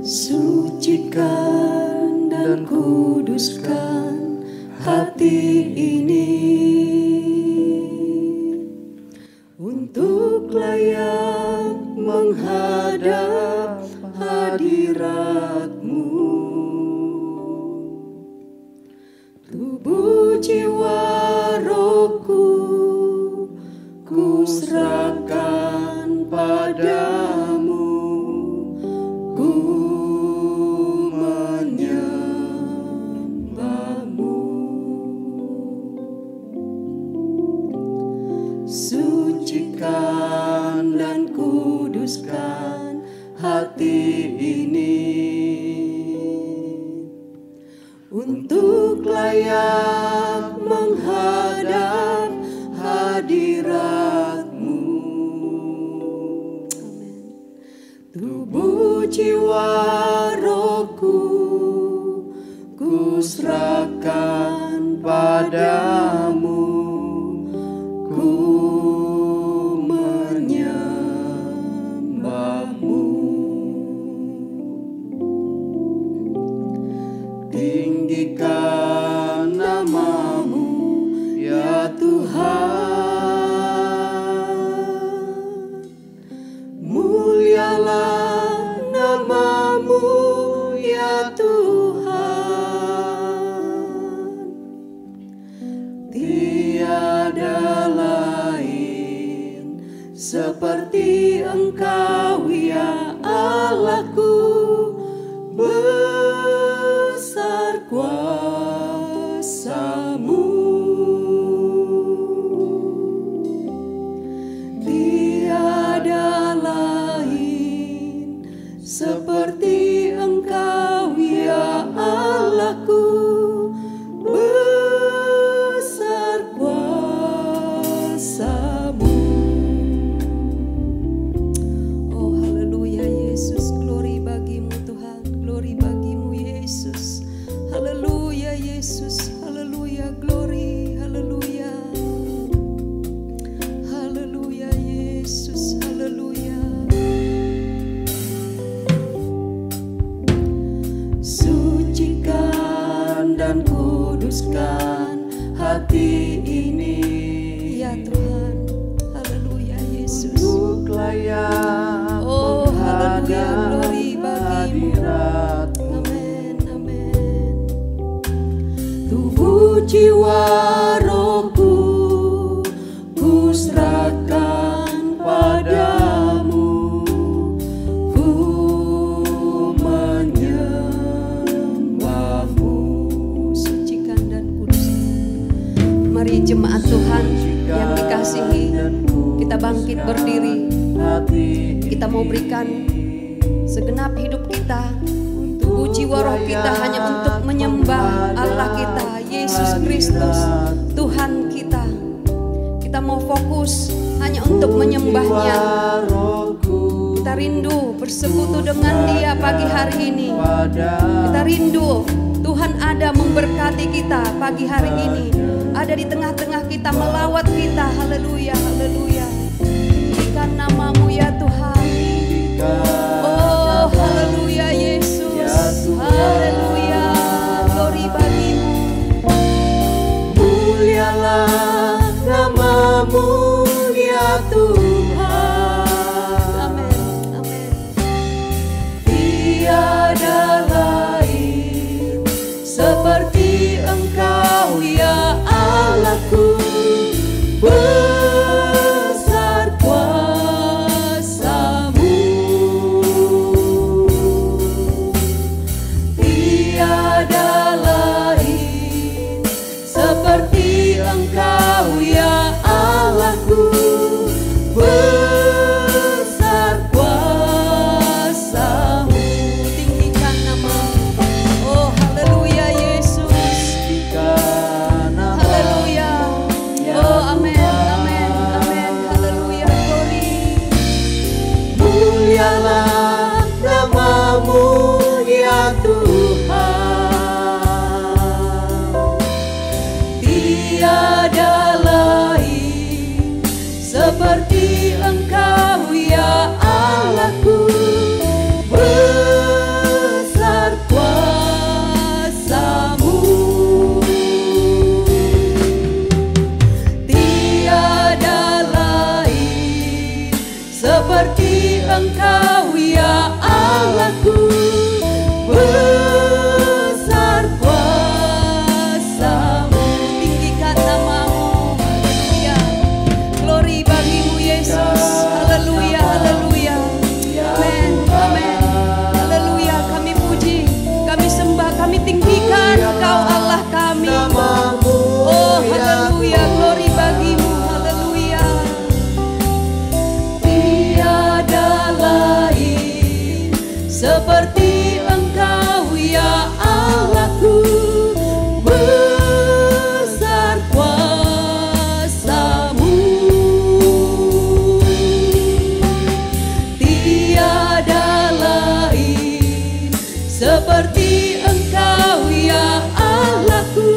Sucikan dan kuduskan hati ini untuk layak menghadap hadirat-Mu. Tubuh jiwa rohku ku serahkan padamu, ku menyembahmu. Sucikan dan kuduskan hati ini untuk layak menghadap hadirat-Mu. Tubuh jiwa rohku ku serahkan padamu, ku menyembahmu. Tinggikan nama-Mu ya Tuhan, mulialah nama-Mu ya Tuhan. Tiada lain seperti Engkau ya Allahku, besar kuasa-Mu. Tiada lain seperti Engkau ya Allahku, besar kuasa-Mu. Oh haleluya Yesus, glory bagi-Mu Tuhan, glory bagi-Mu Yesus. Haleluya Yesus, haleluya, glory, haleluya. Haleluya Yesus, haleluya. Sucikan dan kuduskan hati ini ya Tuhan. Haleluya Yesus, untuk layak Oh haleluya, glory bagi-Mu. amen, amen. Tubuh jiwa rohku ku serahkan padamu, ku menyembahmu. Sucikan dan kuduskan. Mari jemaat Tuhan yang dikasihi, kita bangkit berdiri. Kita mau berikan segenap hidup kita, tubuh jiwa roh kita hanya untuk menyembah Allah kita, Yesus Kristus, Tuhan kita. Kita mau fokus hanya untuk menyembahnya. Kita rindu bersekutu dengan Dia pagi hari ini. Kita rindu Tuhan ada memberkati kita pagi hari ini, ada di tengah-tengah kita, melawat kita. Haleluya, haleluya. Tinggikan nama-Mu ya Tuhan. Oh haleluya Yesus, haleluya, glory bagi-Mu. Mulialah nama-Mu ya Tuhan. Amin, amin. Tiada lain seperti Engkau ya Allahku, besar kuasa-Mu. besar kuasa-Mu. Tinggikan nama-Mu. Haleluya. Glory bagimu Yesus. Haleluya, haleluya. Amin, amin. Haleluya, kami puji, kami sembah, kami tinggikan Engkau Allah kami. Oh haleluya, glory bagimu. Haleluya. Tiada lain seperti Engkau ya Allahku, besar kuasa-Mu. Tiada lain seperti Engkau ya Allahku,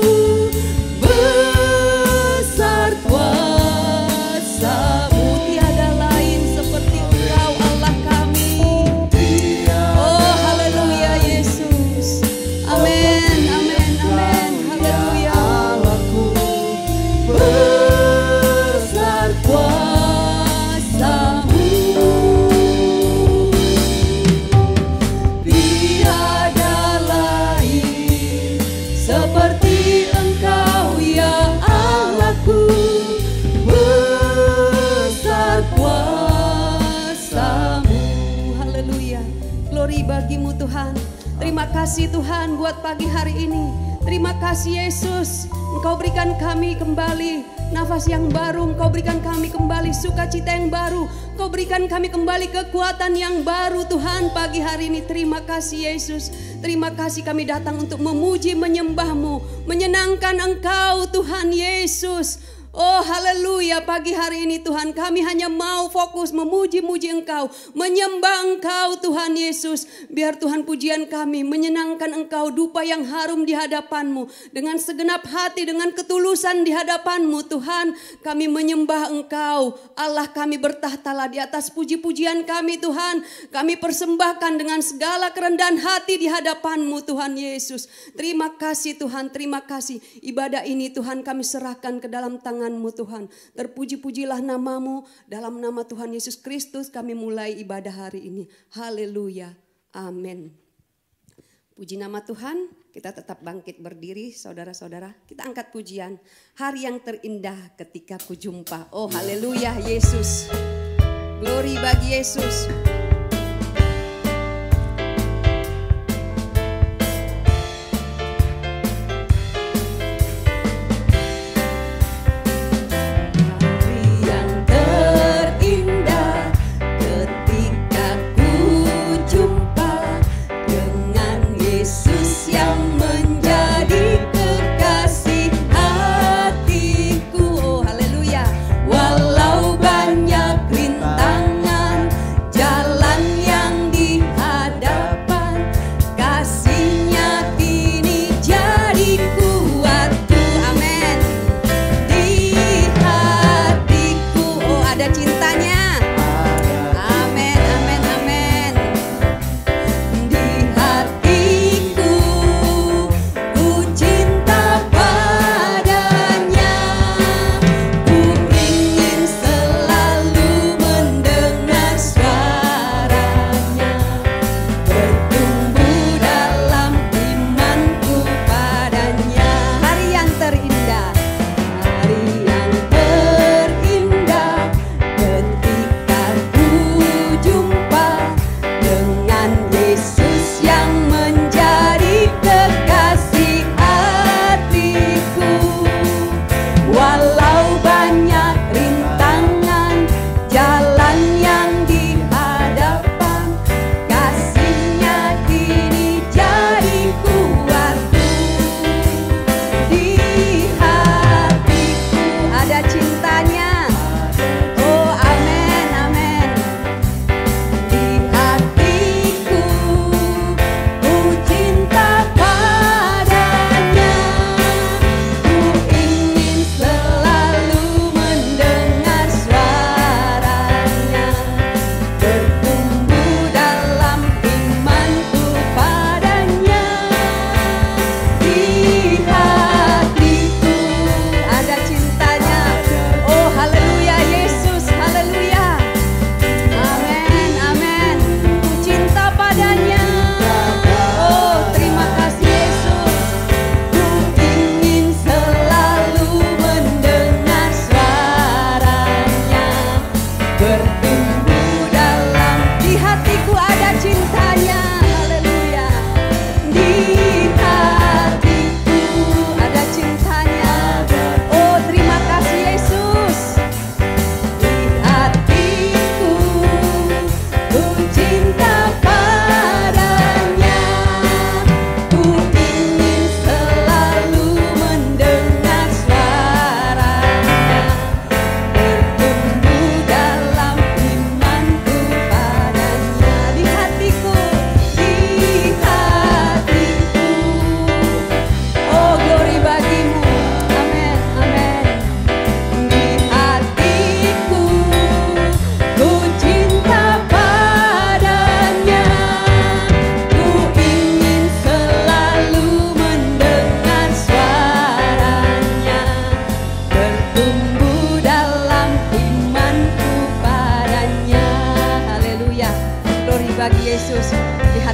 besar kuasa-Mu. Tiada lain seperti Engkau Allah kami. Oh haleluya Yesus. Amin, amin, amin. Haleluya. Allahku, besar kuasa-Mu. Tiada lain seperti Engkau ya Allahku, besar kuasa-Mu. Haleluya. Glory bagimu Tuhan. Terima kasih Tuhan buat pagi hari ini. Terima kasih Yesus. Engkau berikan kami kembali nafas yang baru. Engkau berikan kami kembali sukacita yang baru. Engkau berikan kami kembali kekuatan yang baru Tuhan pagi hari ini. Terima kasih Yesus. Terima kasih kami datang untuk memuji, menyembah-Mu, menyenangkan Engkau Tuhan Yesus. Oh haleluya, pagi hari ini Tuhan kami hanya mau fokus memuji-muji Engkau, menyembah Engkau Tuhan Yesus. Biar Tuhan pujian kami menyenangkan Engkau, dupa yang harum di hadapan-Mu. Dengan segenap hati, dengan ketulusan di hadapan-Mu Tuhan, kami menyembah Engkau. Allah kami bertahtalah di atas puji-pujian kami Tuhan. Kami persembahkan dengan segala kerendahan hati di hadapan-Mu Tuhan Yesus. Terima kasih Tuhan, terima kasih. Ibadah ini Tuhan kami serahkan ke dalam tangan-Mu Tuhan. Terpuji-pujilah nama-Mu. Dalam nama Tuhan Yesus Kristus kami mulai ibadah hari ini. Haleluya. Amin. Puji nama Tuhan. Kita tetap bangkit berdiri saudara-saudara. Kita angkat pujian. Hari yang terindah ketika ku jumpa. Oh haleluya Yesus. Glory bagi Yesus. Walau banyak rintangan, jalan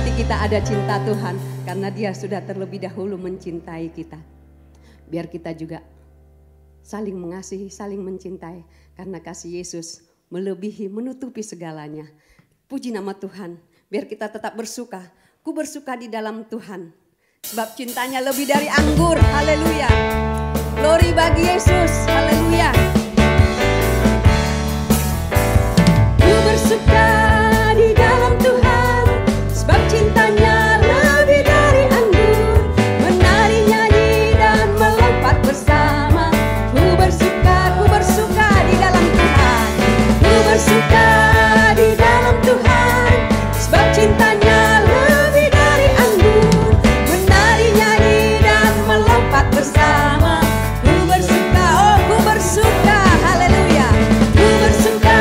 hati kita ada cinta Tuhan, karena Dia sudah terlebih dahulu mencintai kita. Biar kita juga saling mengasihi, saling mencintai, karena kasih Yesus melebihi, menutupi segalanya. Puji nama Tuhan, biar kita tetap bersuka. Ku bersuka di dalam Tuhan, sebab cintanya lebih dari anggur. Haleluya. Glory bagi Yesus. Haleluya. Ku bersuka di dalam Tuhan, sebab cintanya lebih dari anggur. Menari, nyanyi dan melompat bersama. Ku bersuka di dalam Tuhan. Ku bersuka di dalam Tuhan, sebab cintanya lebih dari anggur. Menari, nyanyi dan melompat bersama. Ku bersuka, oh ku bersuka, haleluya. Ku bersuka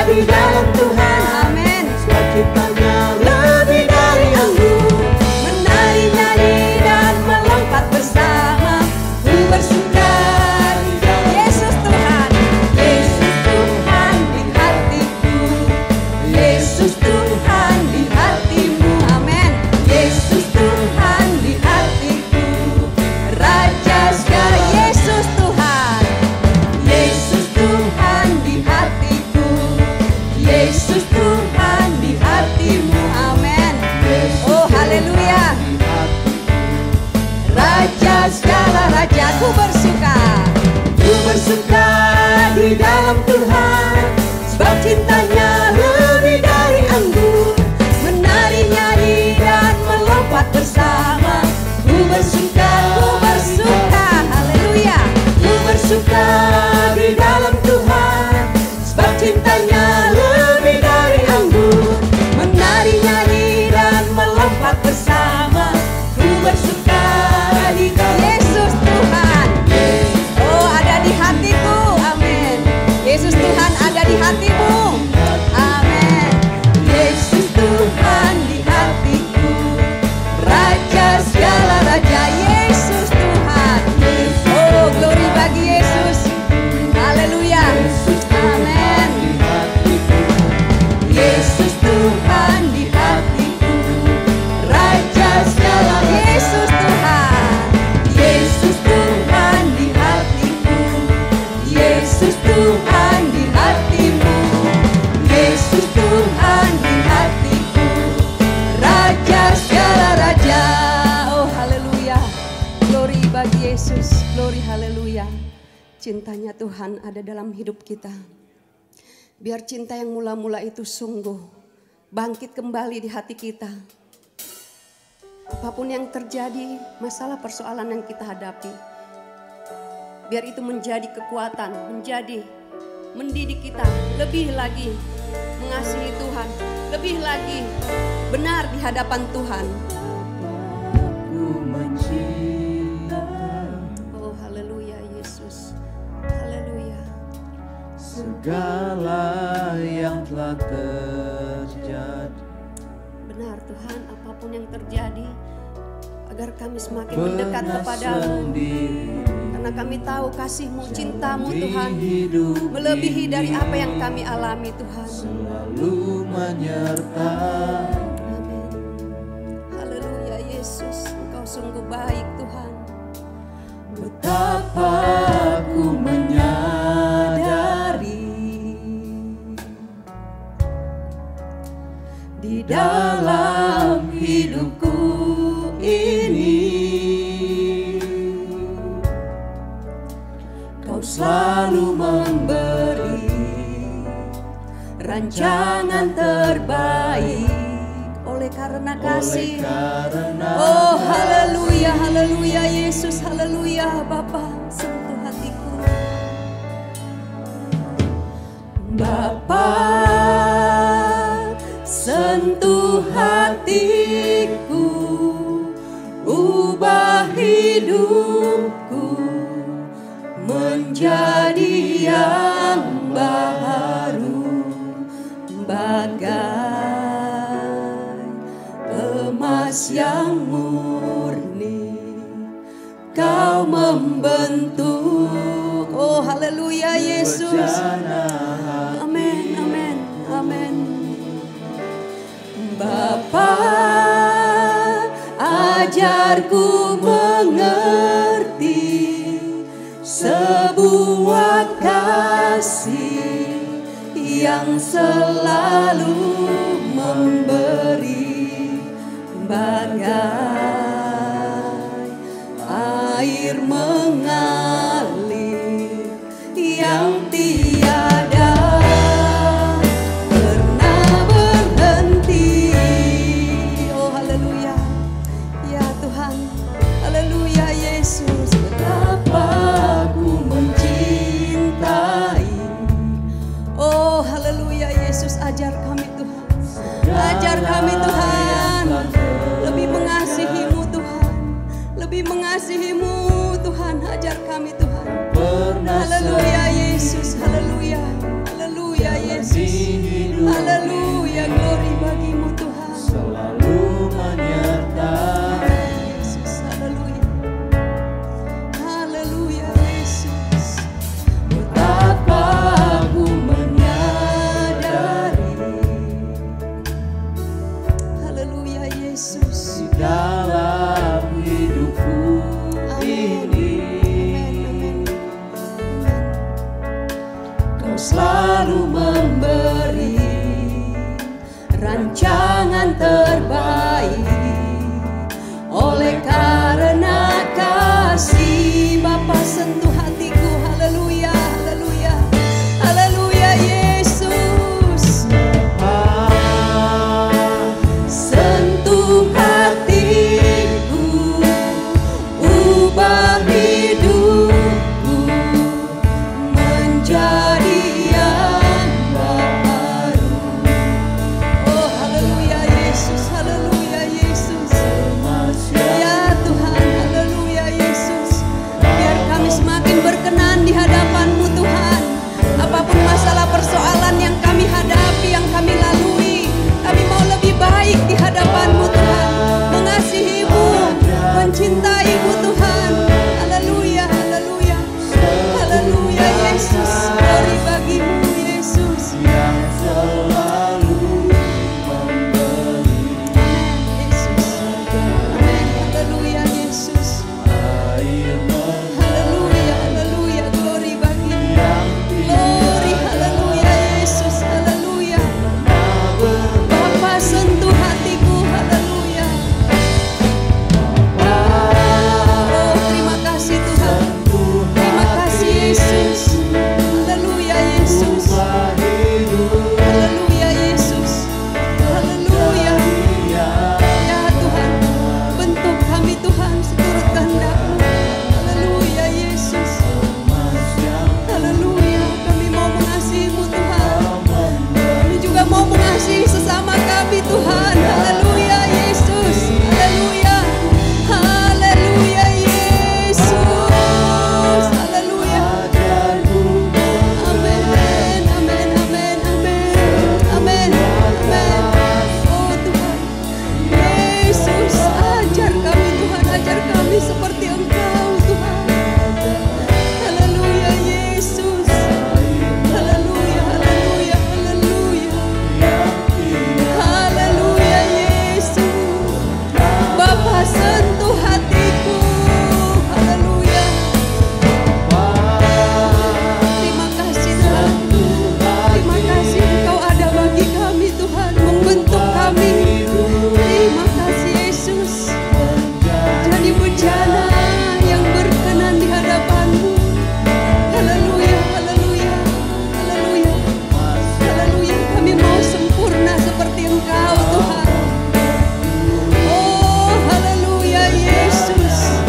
di dalam Tuhan, amin. Sebab cintanya lebih dari anggur. Menari, nyanyi dan melompat bersama. Ku bersuka, Yesus Tuhan. Yesus Tuhan di hatiku. Yesus Tuhan di hatimu, amin. Yesus Tuhan di hatiku. Raja segala, Yesus Tuhan. Yesus Tuhan di hatiku. Yesus Tuhan di hatimu, amin. Oh haleluya. Raja segala raja, ku bersuka. Ku bersuka di dalam Tuhan, sebab cintanya lebih dari anggur. Menari, nyanyi dan melompat bersama. Ku bersuka, haleluya. Ku bersuka di dalam Tuhan, sebab cintanya lebih dari anggur. Menari, nyanyi dan melompat bersama. Ku bersuka di Yesus Tuhan. Oh ada di hatiku, amin. Yesus Tuhan ada di hatimu, amin. Yesus Tuhan di hatiku. Raja segala raja, Yesus Tuhan. Oh glory bagi Yesus, haleluya, amin. Yesus Tuhan di hatiku. Raja segala, Yesus Tuhan. Yesus Tuhan di hatiku. Yesus Tuhan di hatimu. Yesus Tuhan di hatiku. Raja segala raja. Oh haleluya. Glory bagi Yesus. Glory haleluya. Cintanya Tuhan ada dalam hidup kita. Biar cinta yang mula-mula itu sungguh bangkit kembali di hati kita. Apapun yang terjadi, masalah persoalan yang kita hadapi, biar itu menjadi kekuatan, menjadi mendidik kita lebih lagi mengasihi Tuhan, lebih lagi benar di hadapan Tuhan. Ku mencintai Oh haleluya Yesus, haleluya. segala yang telah terjadi. Benar Tuhan, apapun yang terjadi, agar kami semakin mendekat kepadamu. Karena kami tahu kasih-Mu, cinta-Mu Tuhan melebihi dari apa yang kami alami Tuhan. Selalu menyertai. Amin. Haleluya Yesus, Engkau sungguh baik Tuhan. Betapa ku menyadari di dalam hidupku ini Kau selalu memberi rancangan terbaik oleh karena kasih. Oh haleluya, haleluya Yesus, haleluya. Bapa sentuh hatiku. Bapa sentuh hatiku, ubah hidupku menjadi yang baru, bagai emas yang murni Kau membentuk. Oh haleluya Yesus. Amin, amin, amin. Bapa ajarku mengerti sebuah kasih yang selalu memberi, bagai air mengalir yang tiada pernah berhenti. Oh haleluya, ya Tuhan, haleluya Yesus. Betapa ku mencintai. Oh haleluya Yesus, ajar kami Tuhan, ajar kami Tuhan, lebih mengasihi-Mu Tuhan, lebih mengasihi-Mu Tuhan, ajar kami Tuhan. Haleluya Yesus, haleluya, haleluya Yesus, haleluya, glory bagi-Mu Tuhan. Selalu menyertai Yesus, haleluya, haleluya Yesus. Betapa aku menyadari, haleluya Yesus, di dalam hidupku ini Kau selalu memberi rancangan terbaik. Oleh karena kasih Bapa sentuh hatiku, haleluya, haleluya, haleluya Yesus. Sentuh hatiku, ubah hidupku menjadi yang baru. Oh haleluya Yesus, haleluya Yesus. Ya Tuhan, haleluya Yesus. Biar kami semakin berkenan di hadapan-Mu Tuhan. Apapun masalah persoalan yang kami hadapi, yang kami lalui, kami mau lebih baik di hadapan-Mu Tuhan, mengasihi-Mu, mencintai-Mu Tuhan. Haleluya, haleluya, haleluya Yesus. Glory bagi-Mu Yesus. Yang selalu memberi. Amin Yesus. Amin. Haleluya Yesus. Haleluya, haleluya, glory bagi-Mu. Glory, haleluya Yesus, haleluya. Bapa sentuh hatiku, haleluya. Oh terima kasih Tuhan, terima kasih Yesus. Haleluya Yesus, haleluya Yesus, haleluya. Ya Tuhan, bentuk kami Tuhan seturut kehendak-Mu. Haleluya Yesus, haleluya. Kami mau mengasihi-Mu Tuhan, kami juga mau mengasihi sesama kami Tuhan. Haleluya Yesus, haleluya, haleluya Yesus, haleluya. Amin, amin, amin, amin, amin, amin. Oh Tuhan Yesus, ajar kami Tuhan, ajar kami seperti Engkau Tuhan. Haleluya Yesus, haleluya, haleluya, haleluya, haleluya Yesus. Bapa sentuh hatiku, haleluya. Terima kasih Tuhan, terima kasih Engkau ada bagi kami Tuhan, membentuk kami. Terima kasih Yesus. Jadi bejana yang berkenan di hadapan-Mu. Haleluya, haleluya, haleluya, haleluya. Kami mau sempurna seperti Engkau Tuhan. Oh haleluya Yesus.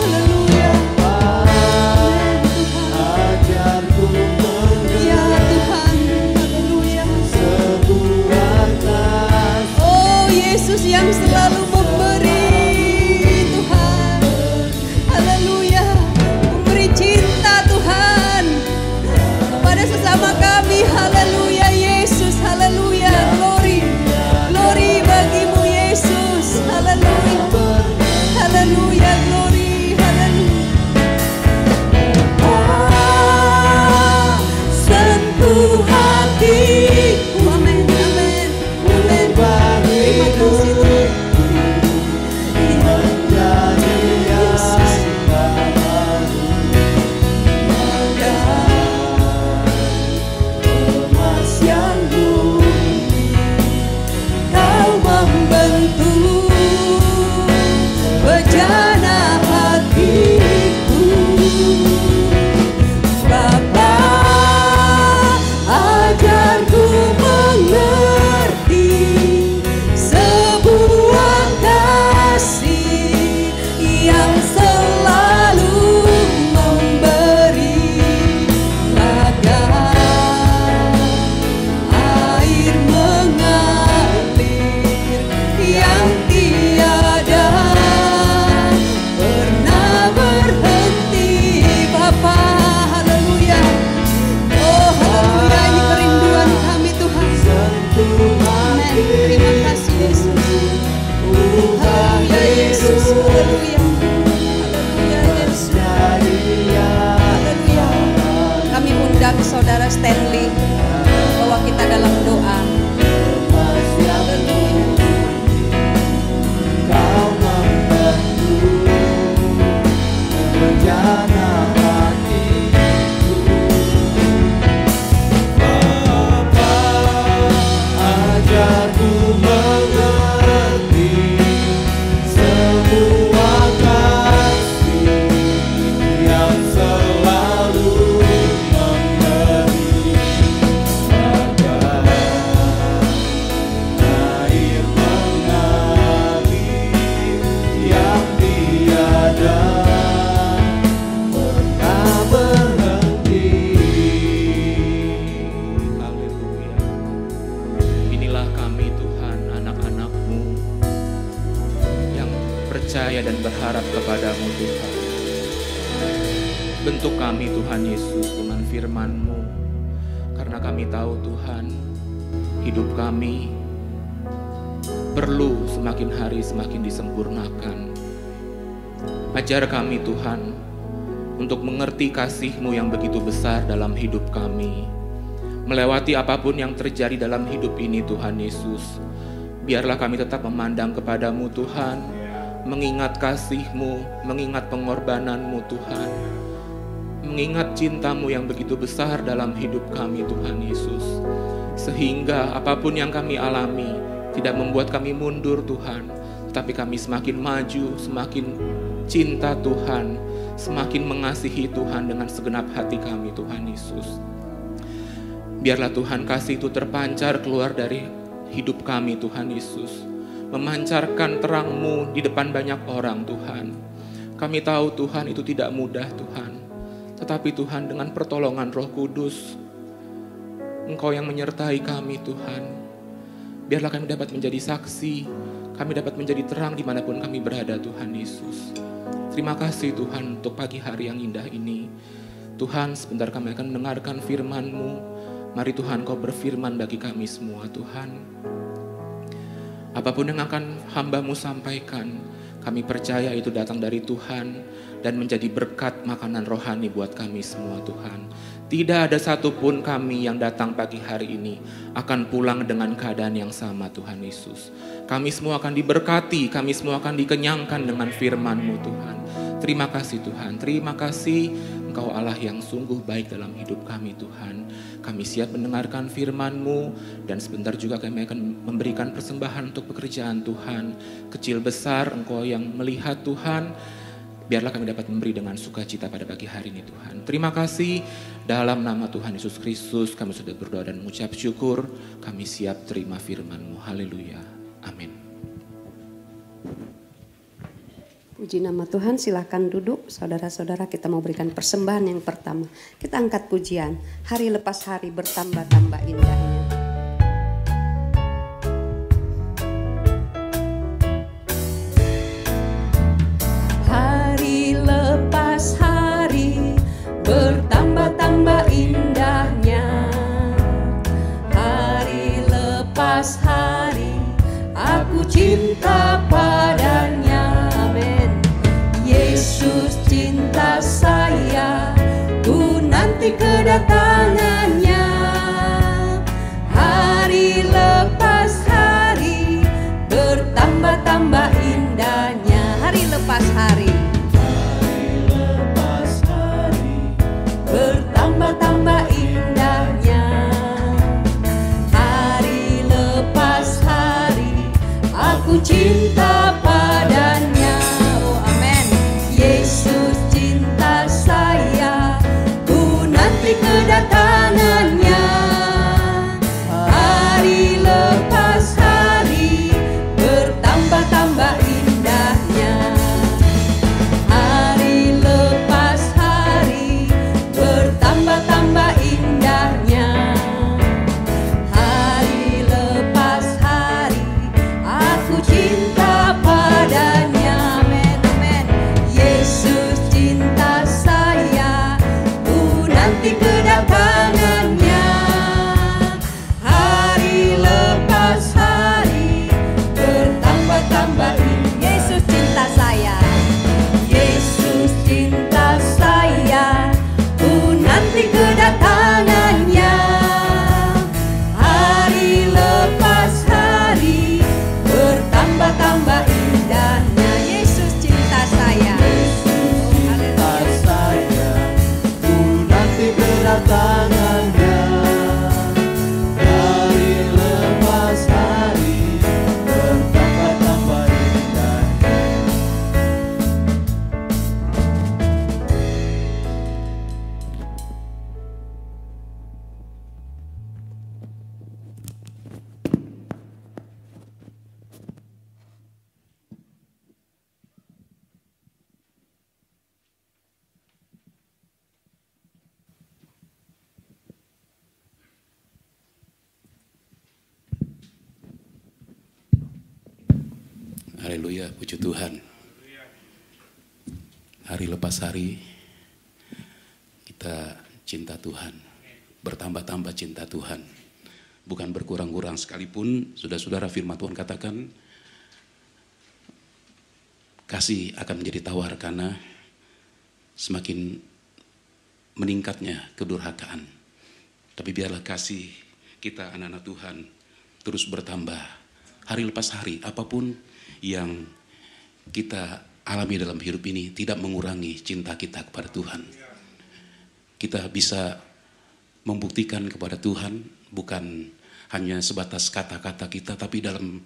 Haleluya. Amin Tuhan. Ya Tuhan, haleluya. Oh Yesus yang selalu memberi Tuhan. Haleluya. Memberi cinta Tuhan kepada sesama kami. Haleluya Yesus, haleluya. Glory, glory bagi-Mu Yesus. Haleluya, haleluya, glory, haleluya. Sentuh hatiku. Amin, amin, amin. Terima kasih Terima kasih Yesus. Haleluya Yesus. Haleluya. Haleluya Yesus. Haleluya. Kami undang saudara Stanley bahwa kita dalam doa. Dan berharap kepadamu Tuhan. Bentuk kami Tuhan Yesus dengan firman-Mu, karena kami tahu Tuhan, hidup kami perlu semakin hari semakin disempurnakan. Ajar kami Tuhan untuk mengerti kasih-Mu yang begitu besar dalam hidup kami, melewati apapun yang terjadi dalam hidup ini Tuhan Yesus. Biarlah kami tetap memandang kepadamu Tuhan, mengingat kasih-Mu, mengingat pengorbanan-Mu Tuhan, mengingat cinta-Mu yang begitu besar dalam hidup kami Tuhan Yesus, sehingga apapun yang kami alami tidak membuat kami mundur Tuhan, tetapi kami semakin maju, semakin cinta Tuhan, semakin mengasihi Tuhan dengan segenap hati kami Tuhan Yesus. Biarlah Tuhan kasih itu terpancar keluar dari hidup kami Tuhan Yesus, memancarkan terang-Mu di depan banyak orang Tuhan. Kami tahu Tuhan itu tidak mudah Tuhan, tetapi Tuhan dengan pertolongan Roh Kudus, Engkau yang menyertai kami Tuhan. Biarlah kami dapat menjadi saksi, kami dapat menjadi terang dimanapun kami berada Tuhan Yesus. Terima kasih Tuhan untuk pagi hari yang indah ini. Tuhan, sebentar kami akan mendengarkan firman-Mu. Mari Tuhan Kau berfirman bagi kami semua Tuhan. Apapun yang akan hamba-Mu sampaikan, kami percaya itu datang dari Tuhan dan menjadi berkat makanan rohani buat kami semua Tuhan. Tidak ada satupun kami yang datang pagi hari ini akan pulang dengan keadaan yang sama Tuhan Yesus. Kami semua akan diberkati, kami semua akan dikenyangkan dengan firman-Mu Tuhan. Terima kasih Tuhan, terima kasih Engkau Allah yang sungguh baik dalam hidup kami Tuhan. Kami siap mendengarkan firman-Mu dan sebentar juga kami akan memberikan persembahan untuk pekerjaan Tuhan. Kecil besar Engkau yang melihat Tuhan. Biarlah kami dapat memberi dengan sukacita pada pagi hari ini Tuhan. Terima kasih dalam nama Tuhan Yesus Kristus kami sudah berdoa dan mengucap syukur. Kami siap terima firman-Mu. Haleluya. Amin. Puji nama Tuhan, silakan duduk. Saudara-saudara, kita mau berikan persembahan yang pertama. Kita angkat pujian, hari lepas hari bertambah-tambah indahnya. Hari lepas hari bertambah-tambah indahnya. Hari lepas hari aku cinta padanya. Yesus cinta saya, ku nanti kedatangannya. Hari lepas hari bertambah-tambah indahnya. Hari lepas hari, hari lepas hari bertambah-tambah indahnya. Hari lepas hari aku cinta padanya. Yesus cinta saya, ku nanti kedatangannya. Hari lepas hari bertambah-tambah indahnya. Hari lepas hari bertambah-tambah indahnya. Hari lepas hari aku cinta Haleluya, puji Tuhan. Hari lepas hari kita cinta Tuhan, bertambah-tambah cinta Tuhan, bukan berkurang-kurang sekalipun. Saudara-saudara, firman Tuhan katakan kasih akan menjadi tawar karena semakin meningkatnya kedurhakaan. Tapi biarlah kasih kita anak-anak Tuhan terus bertambah hari lepas hari. Apapun yang kita alami dalam hidup ini tidak mengurangi cinta kita kepada Tuhan. Kita bisa membuktikan kepada Tuhan bukan hanya sebatas kata-kata kita, tapi dalam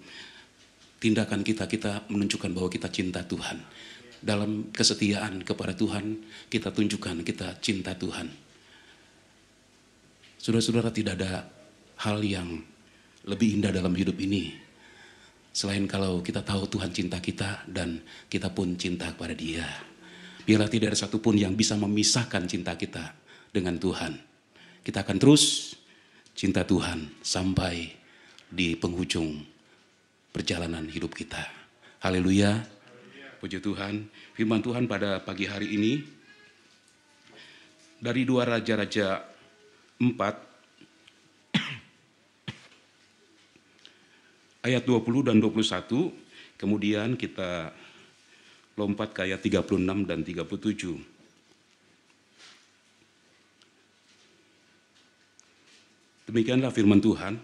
tindakan kita menunjukkan bahwa kita cinta Tuhan. Dalam kesetiaan kepada Tuhan kita tunjukkan kita cinta Tuhan. Saudara-saudara, tidak ada hal yang lebih indah dalam hidup ini selain kalau kita tahu Tuhan cinta kita dan kita pun cinta kepada Dia. Biarlah tidak ada satupun yang bisa memisahkan cinta kita dengan Tuhan. Kita akan terus cinta Tuhan sampai di penghujung perjalanan hidup kita. Haleluya. Puji Tuhan. Firman Tuhan pada pagi hari ini dari 2 Raja-Raja 4 ayat 20 dan 21, kemudian kita lompat ke ayat 36 dan 37. Demikianlah firman Tuhan.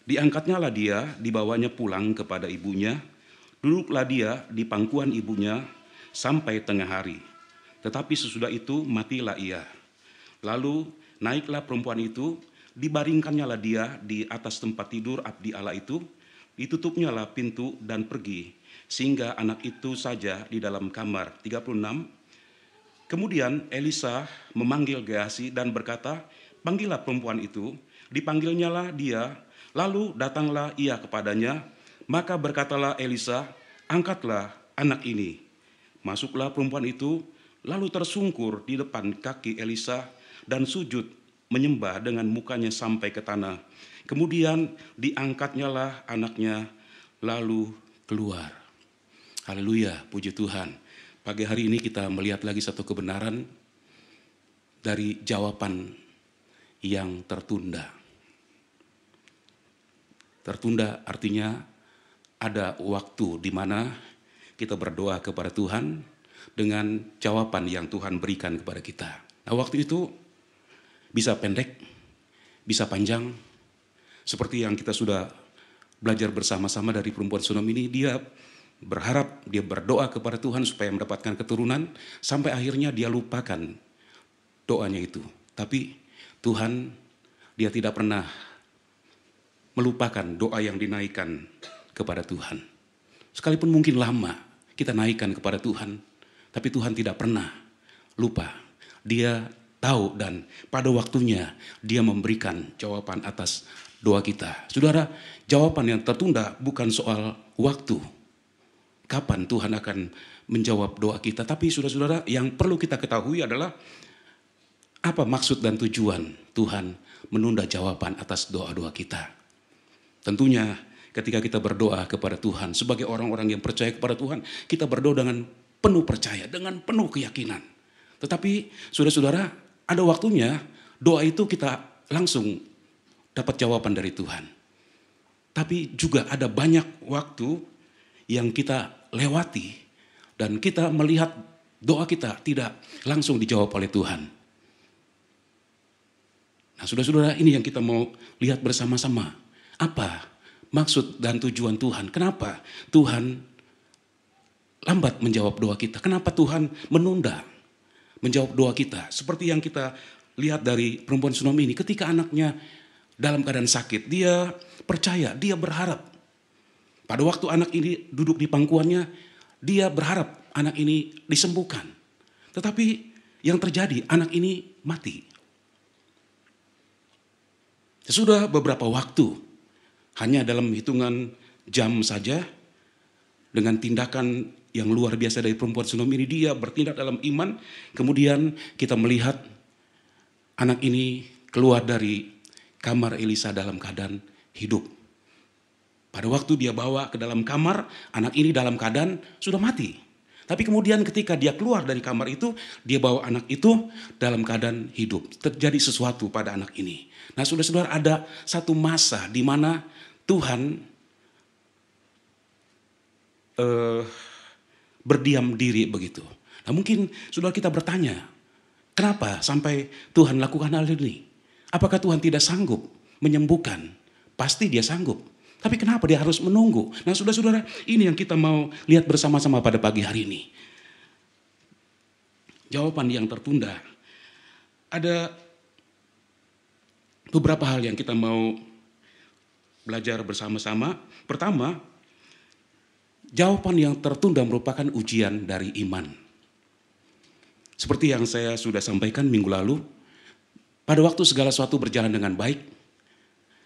Diangkatnyalah dia, dibawanya pulang kepada ibunya, duduklah dia di pangkuan ibunya sampai tengah hari. Tetapi sesudah itu matilah ia. Lalu naiklah perempuan itu, dibaringkannyalah dia di atas tempat tidur abdi Allah itu, ditutupnyalah pintu dan pergi, sehingga anak itu saja di dalam kamar. 36. Kemudian Elisa memanggil Gehazi dan berkata, panggillah perempuan itu. Dipanggilnyalah dia, lalu datanglah ia kepadanya. Maka berkatalah Elisa, angkatlah anak ini. Masuklah perempuan itu, lalu tersungkur di depan kaki Elisa dan sujud menyembah dengan mukanya sampai ke tanah. Kemudian diangkatnyalah anaknya lalu keluar. Haleluya, puji Tuhan. Pagi hari ini kita melihat lagi satu kebenaran dari jawaban yang tertunda. Tertunda artinya ada waktu di mana kita berdoa kepada Tuhan dengan jawaban yang Tuhan berikan kepada kita. Nah, waktu itu bisa pendek, bisa panjang. Seperti yang kita sudah belajar bersama-sama dari perempuan Sunem ini, dia berharap, dia berdoa kepada Tuhan supaya mendapatkan keturunan, sampai akhirnya dia lupakan doanya itu. Tapi Tuhan, dia tidak pernah melupakan doa yang dinaikkan kepada Tuhan. Sekalipun mungkin lama kita naikkan kepada Tuhan, tapi Tuhan tidak pernah lupa. Dia tahu dan pada waktunya dia memberikan jawaban atas doa kita. Saudara, jawaban yang tertunda bukan soal waktu. Kapan Tuhan akan menjawab doa kita. Tapi saudara-saudara, yang perlu kita ketahui adalah apa maksud dan tujuan Tuhan menunda jawaban atas doa-doa kita. Tentunya ketika kita berdoa kepada Tuhan, sebagai orang-orang yang percaya kepada Tuhan, kita berdoa dengan penuh percaya, dengan penuh keyakinan. Tetapi saudara-saudara, ada waktunya doa itu kita langsung dapat jawaban dari Tuhan. Tapi juga ada banyak waktu yang kita lewati dan kita melihat doa kita tidak langsung dijawab oleh Tuhan. Nah, saudara-saudara, ini yang kita mau lihat bersama-sama. Apa maksud dan tujuan Tuhan? Kenapa Tuhan lambat menjawab doa kita? Kenapa Tuhan menunda menjawab doa kita? Seperti yang kita lihat dari perempuan Sunem ini, ketika anaknya dalam keadaan sakit, dia percaya, dia berharap. Pada waktu anak ini duduk di pangkuannya, dia berharap anak ini disembuhkan. Tetapi yang terjadi, anak ini mati. Sesudah beberapa waktu, hanya dalam hitungan jam saja, dengan tindakan yang luar biasa dari perempuan Sunem ini, dia bertindak dalam iman. Kemudian kita melihat anak ini keluar dari kamar Elisa dalam keadaan hidup. Pada waktu dia bawa ke dalam kamar, anak ini dalam keadaan sudah mati. Tapi kemudian ketika dia keluar dari kamar itu, dia bawa anak itu dalam keadaan hidup. Terjadi sesuatu pada anak ini. Nah, saudara-saudara, ada satu masa di mana Tuhan berdiam diri begitu. Nah, mungkin saudara kita bertanya, kenapa sampai Tuhan lakukan hal ini? Apakah Tuhan tidak sanggup menyembuhkan? Pasti dia sanggup. Tapi kenapa dia harus menunggu? Nah, saudara-saudara, ini yang kita mau lihat bersama-sama pada pagi hari ini. Jawaban yang tertunda. Ada beberapa hal yang kita mau belajar bersama-sama. Pertama, jawaban yang tertunda merupakan ujian dari iman. Seperti yang saya sudah sampaikan minggu lalu, pada waktu segala sesuatu berjalan dengan baik,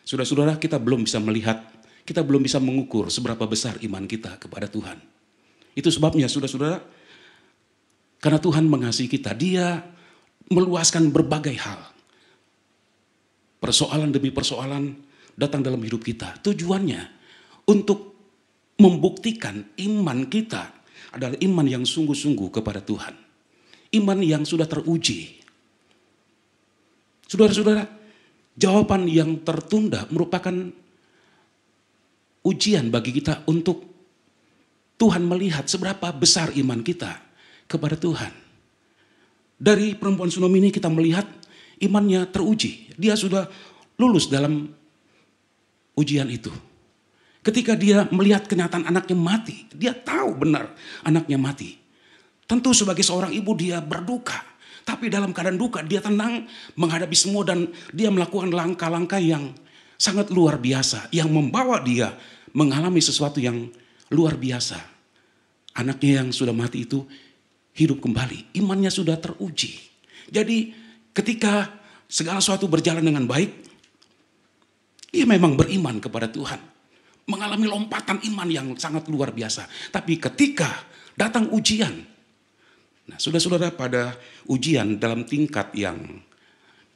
saudara-saudara, kita belum bisa melihat, kita belum bisa mengukur seberapa besar iman kita kepada Tuhan. Itu sebabnya saudara-saudara, karena Tuhan mengasihi kita, Dia meluaskan berbagai hal. Persoalan demi persoalan datang dalam hidup kita. Tujuannya untuk membuktikan iman kita adalah iman yang sungguh-sungguh kepada Tuhan. Iman yang sudah teruji. Saudara-saudara, jawaban yang tertunda merupakan ujian bagi kita untuk Tuhan melihat seberapa besar iman kita kepada Tuhan. Dari perempuan Sunem ini kita melihat imannya teruji. Dia sudah lulus dalam ujian itu. Ketika dia melihat kenyataan anaknya mati, dia tahu benar anaknya mati. Tentu sebagai seorang ibu dia berduka. Tapi dalam keadaan duka dia tenang menghadapi semua dan dia melakukan langkah-langkah yang sangat luar biasa. Yang membawa dia mengalami sesuatu yang luar biasa. Anaknya yang sudah mati itu hidup kembali. Imannya sudah teruji. Jadi ketika segala sesuatu berjalan dengan baik, ia memang beriman kepada Tuhan. Mengalami lompatan iman yang sangat luar biasa. Tapi ketika datang ujian, nah saudara-saudara, pada ujian dalam tingkat yang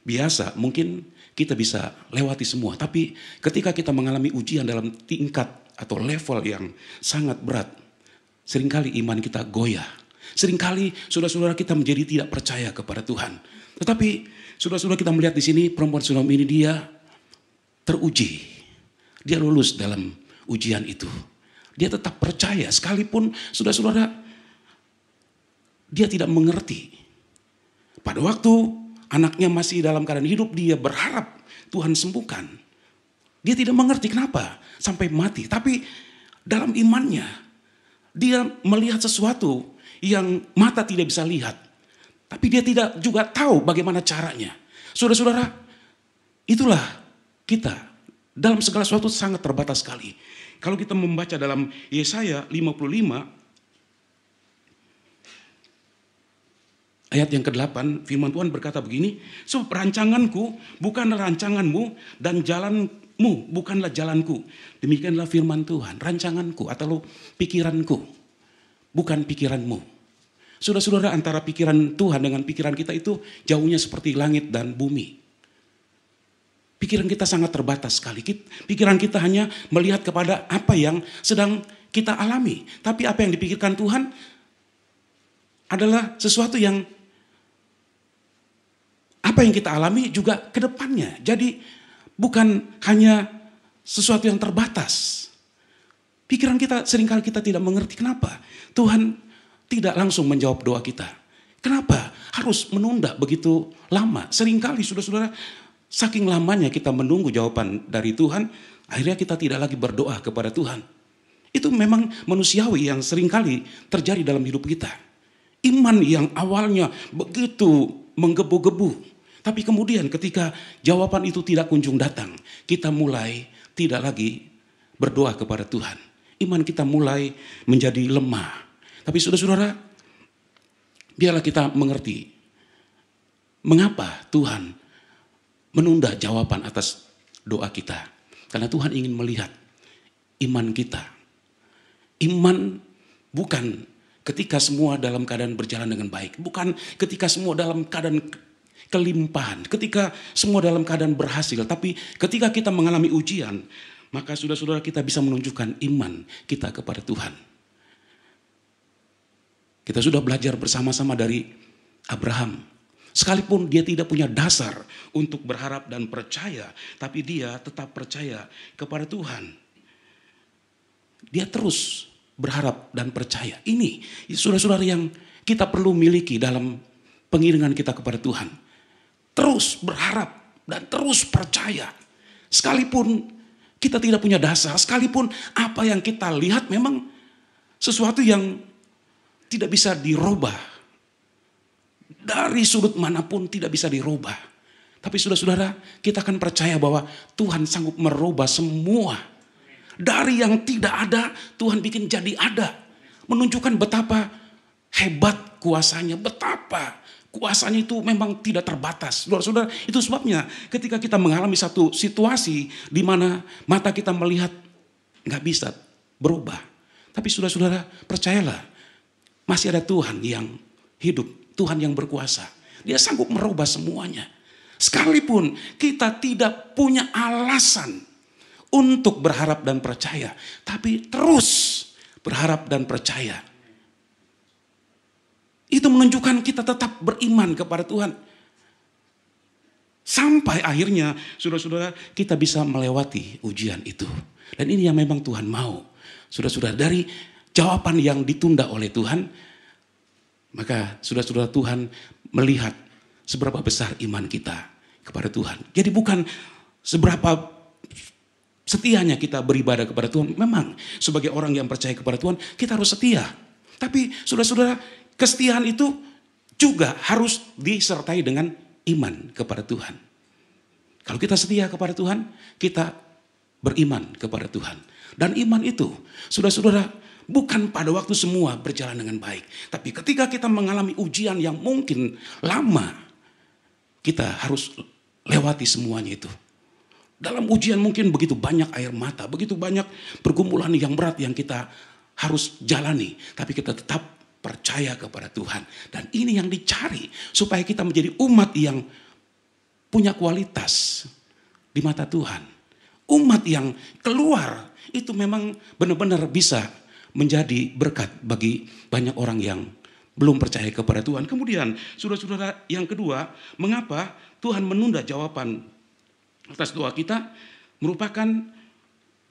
biasa mungkin kita bisa lewati semua. Tapi ketika kita mengalami ujian dalam tingkat atau level yang sangat berat, seringkali iman kita goyah. Seringkali saudara-saudara kita menjadi tidak percaya kepada Tuhan. Tetapi saudara-saudara kita melihat di sini perempuan Sunem ini dia teruji. Dia lulus dalam ujian itu. Dia tetap percaya sekalipun saudara-saudara dia tidak mengerti. Pada waktu anaknya masih dalam keadaan hidup, dia berharap Tuhan sembuhkan. Dia tidak mengerti kenapa sampai mati. Tapi dalam imannya, dia melihat sesuatu yang mata tidak bisa lihat. Tapi dia tidak juga tahu bagaimana caranya. Saudara-saudara, itulah kita. Dalam segala sesuatu sangat terbatas sekali. Kalau kita membaca dalam Yesaya 55, ayat yang ke-8, firman Tuhan berkata begini, sebab rancanganku bukanlah rancanganmu dan jalanmu bukanlah jalanku. Demikianlah firman Tuhan, rancanganku atau pikiranku bukan pikiranmu. Saudara-saudara, antara pikiran Tuhan dengan pikiran kita itu jauhnya seperti langit dan bumi. Pikiran kita sangat terbatas sekali. Pikiran kita hanya melihat kepada apa yang sedang kita alami. Tapi apa yang dipikirkan Tuhan adalah sesuatu yang apa yang kita alami juga ke depannya. Jadi bukan hanya sesuatu yang terbatas. Pikiran kita seringkali kita tidak mengerti kenapa Tuhan tidak langsung menjawab doa kita. Kenapa harus menunda begitu lama? Seringkali saudara-saudara, saking lamanya kita menunggu jawaban dari Tuhan, akhirnya kita tidak lagi berdoa kepada Tuhan. Itu memang manusiawi yang seringkali terjadi dalam hidup kita. Iman yang awalnya begitu menggebu-gebu. Tapi kemudian ketika jawaban itu tidak kunjung datang, kita mulai tidak lagi berdoa kepada Tuhan. Iman kita mulai menjadi lemah. Tapi saudara-saudara, biarlah kita mengerti mengapa Tuhan menunda jawaban atas doa kita. Karena Tuhan ingin melihat iman kita. Iman bukan ketika semua dalam keadaan berjalan dengan baik. Bukan ketika semua dalam keadaan kelimpahan. Ketika semua dalam keadaan berhasil. Tapi ketika kita mengalami ujian, maka saudara-saudara kita bisa menunjukkan iman kita kepada Tuhan. Kita sudah belajar bersama-sama dari Abraham. Sekalipun dia tidak punya dasar untuk berharap dan percaya, tapi dia tetap percaya kepada Tuhan. Dia terus berharap dan percaya. Ini saudara-saudara yang kita perlu miliki dalam pengiringan kita kepada Tuhan. Terus berharap dan terus percaya. Sekalipun kita tidak punya dasar, sekalipun apa yang kita lihat memang sesuatu yang tidak bisa dirubah. Dari sudut manapun tidak bisa dirubah. Tapi saudara-saudara, kita akan percaya bahwa Tuhan sanggup merubah semua. Dari yang tidak ada, Tuhan bikin jadi ada. Menunjukkan betapa hebat kuasanya, betapa kuasanya itu memang tidak terbatas. Saudara-saudara, itu sebabnya ketika kita mengalami satu situasi di mana mata kita melihat nggak bisa berubah. Tapi saudara-saudara, percayalah, masih ada Tuhan yang hidup, Tuhan yang berkuasa. Dia sanggup merubah semuanya. Sekalipun kita tidak punya alasan untuk berharap dan percaya, tapi terus berharap dan percaya. Itu menunjukkan kita tetap beriman kepada Tuhan. Sampai akhirnya saudara-saudara kita bisa melewati ujian itu. Dan ini yang memang Tuhan mau. Saudara-saudara, dari jawaban yang ditunda oleh Tuhan, maka saudara-saudara Tuhan melihat seberapa besar iman kita kepada Tuhan. Jadi bukan seberapa setianya kita beribadah kepada Tuhan. Memang sebagai orang yang percaya kepada Tuhan kita harus setia. Tapi saudara-saudara, kesetiaan itu juga harus disertai dengan iman kepada Tuhan. Kalau kita setia kepada Tuhan, kita beriman kepada Tuhan. Dan iman itu, saudara-saudara, bukan pada waktu semua berjalan dengan baik. Tapi ketika kita mengalami ujian yang mungkin lama, kita harus lewati semuanya itu. Dalam ujian mungkin begitu banyak air mata, begitu banyak pergumulan yang berat yang kita harus jalani. Tapi kita tetap percaya kepada Tuhan. Dan ini yang dicari supaya kita menjadi umat yang punya kualitas di mata Tuhan. Umat yang keluar itu memang benar-benar bisa menjadi berkat bagi banyak orang yang belum percaya kepada Tuhan. Kemudian saudara-saudara, yang kedua, mengapa Tuhan menunda jawaban atas doa kita, merupakan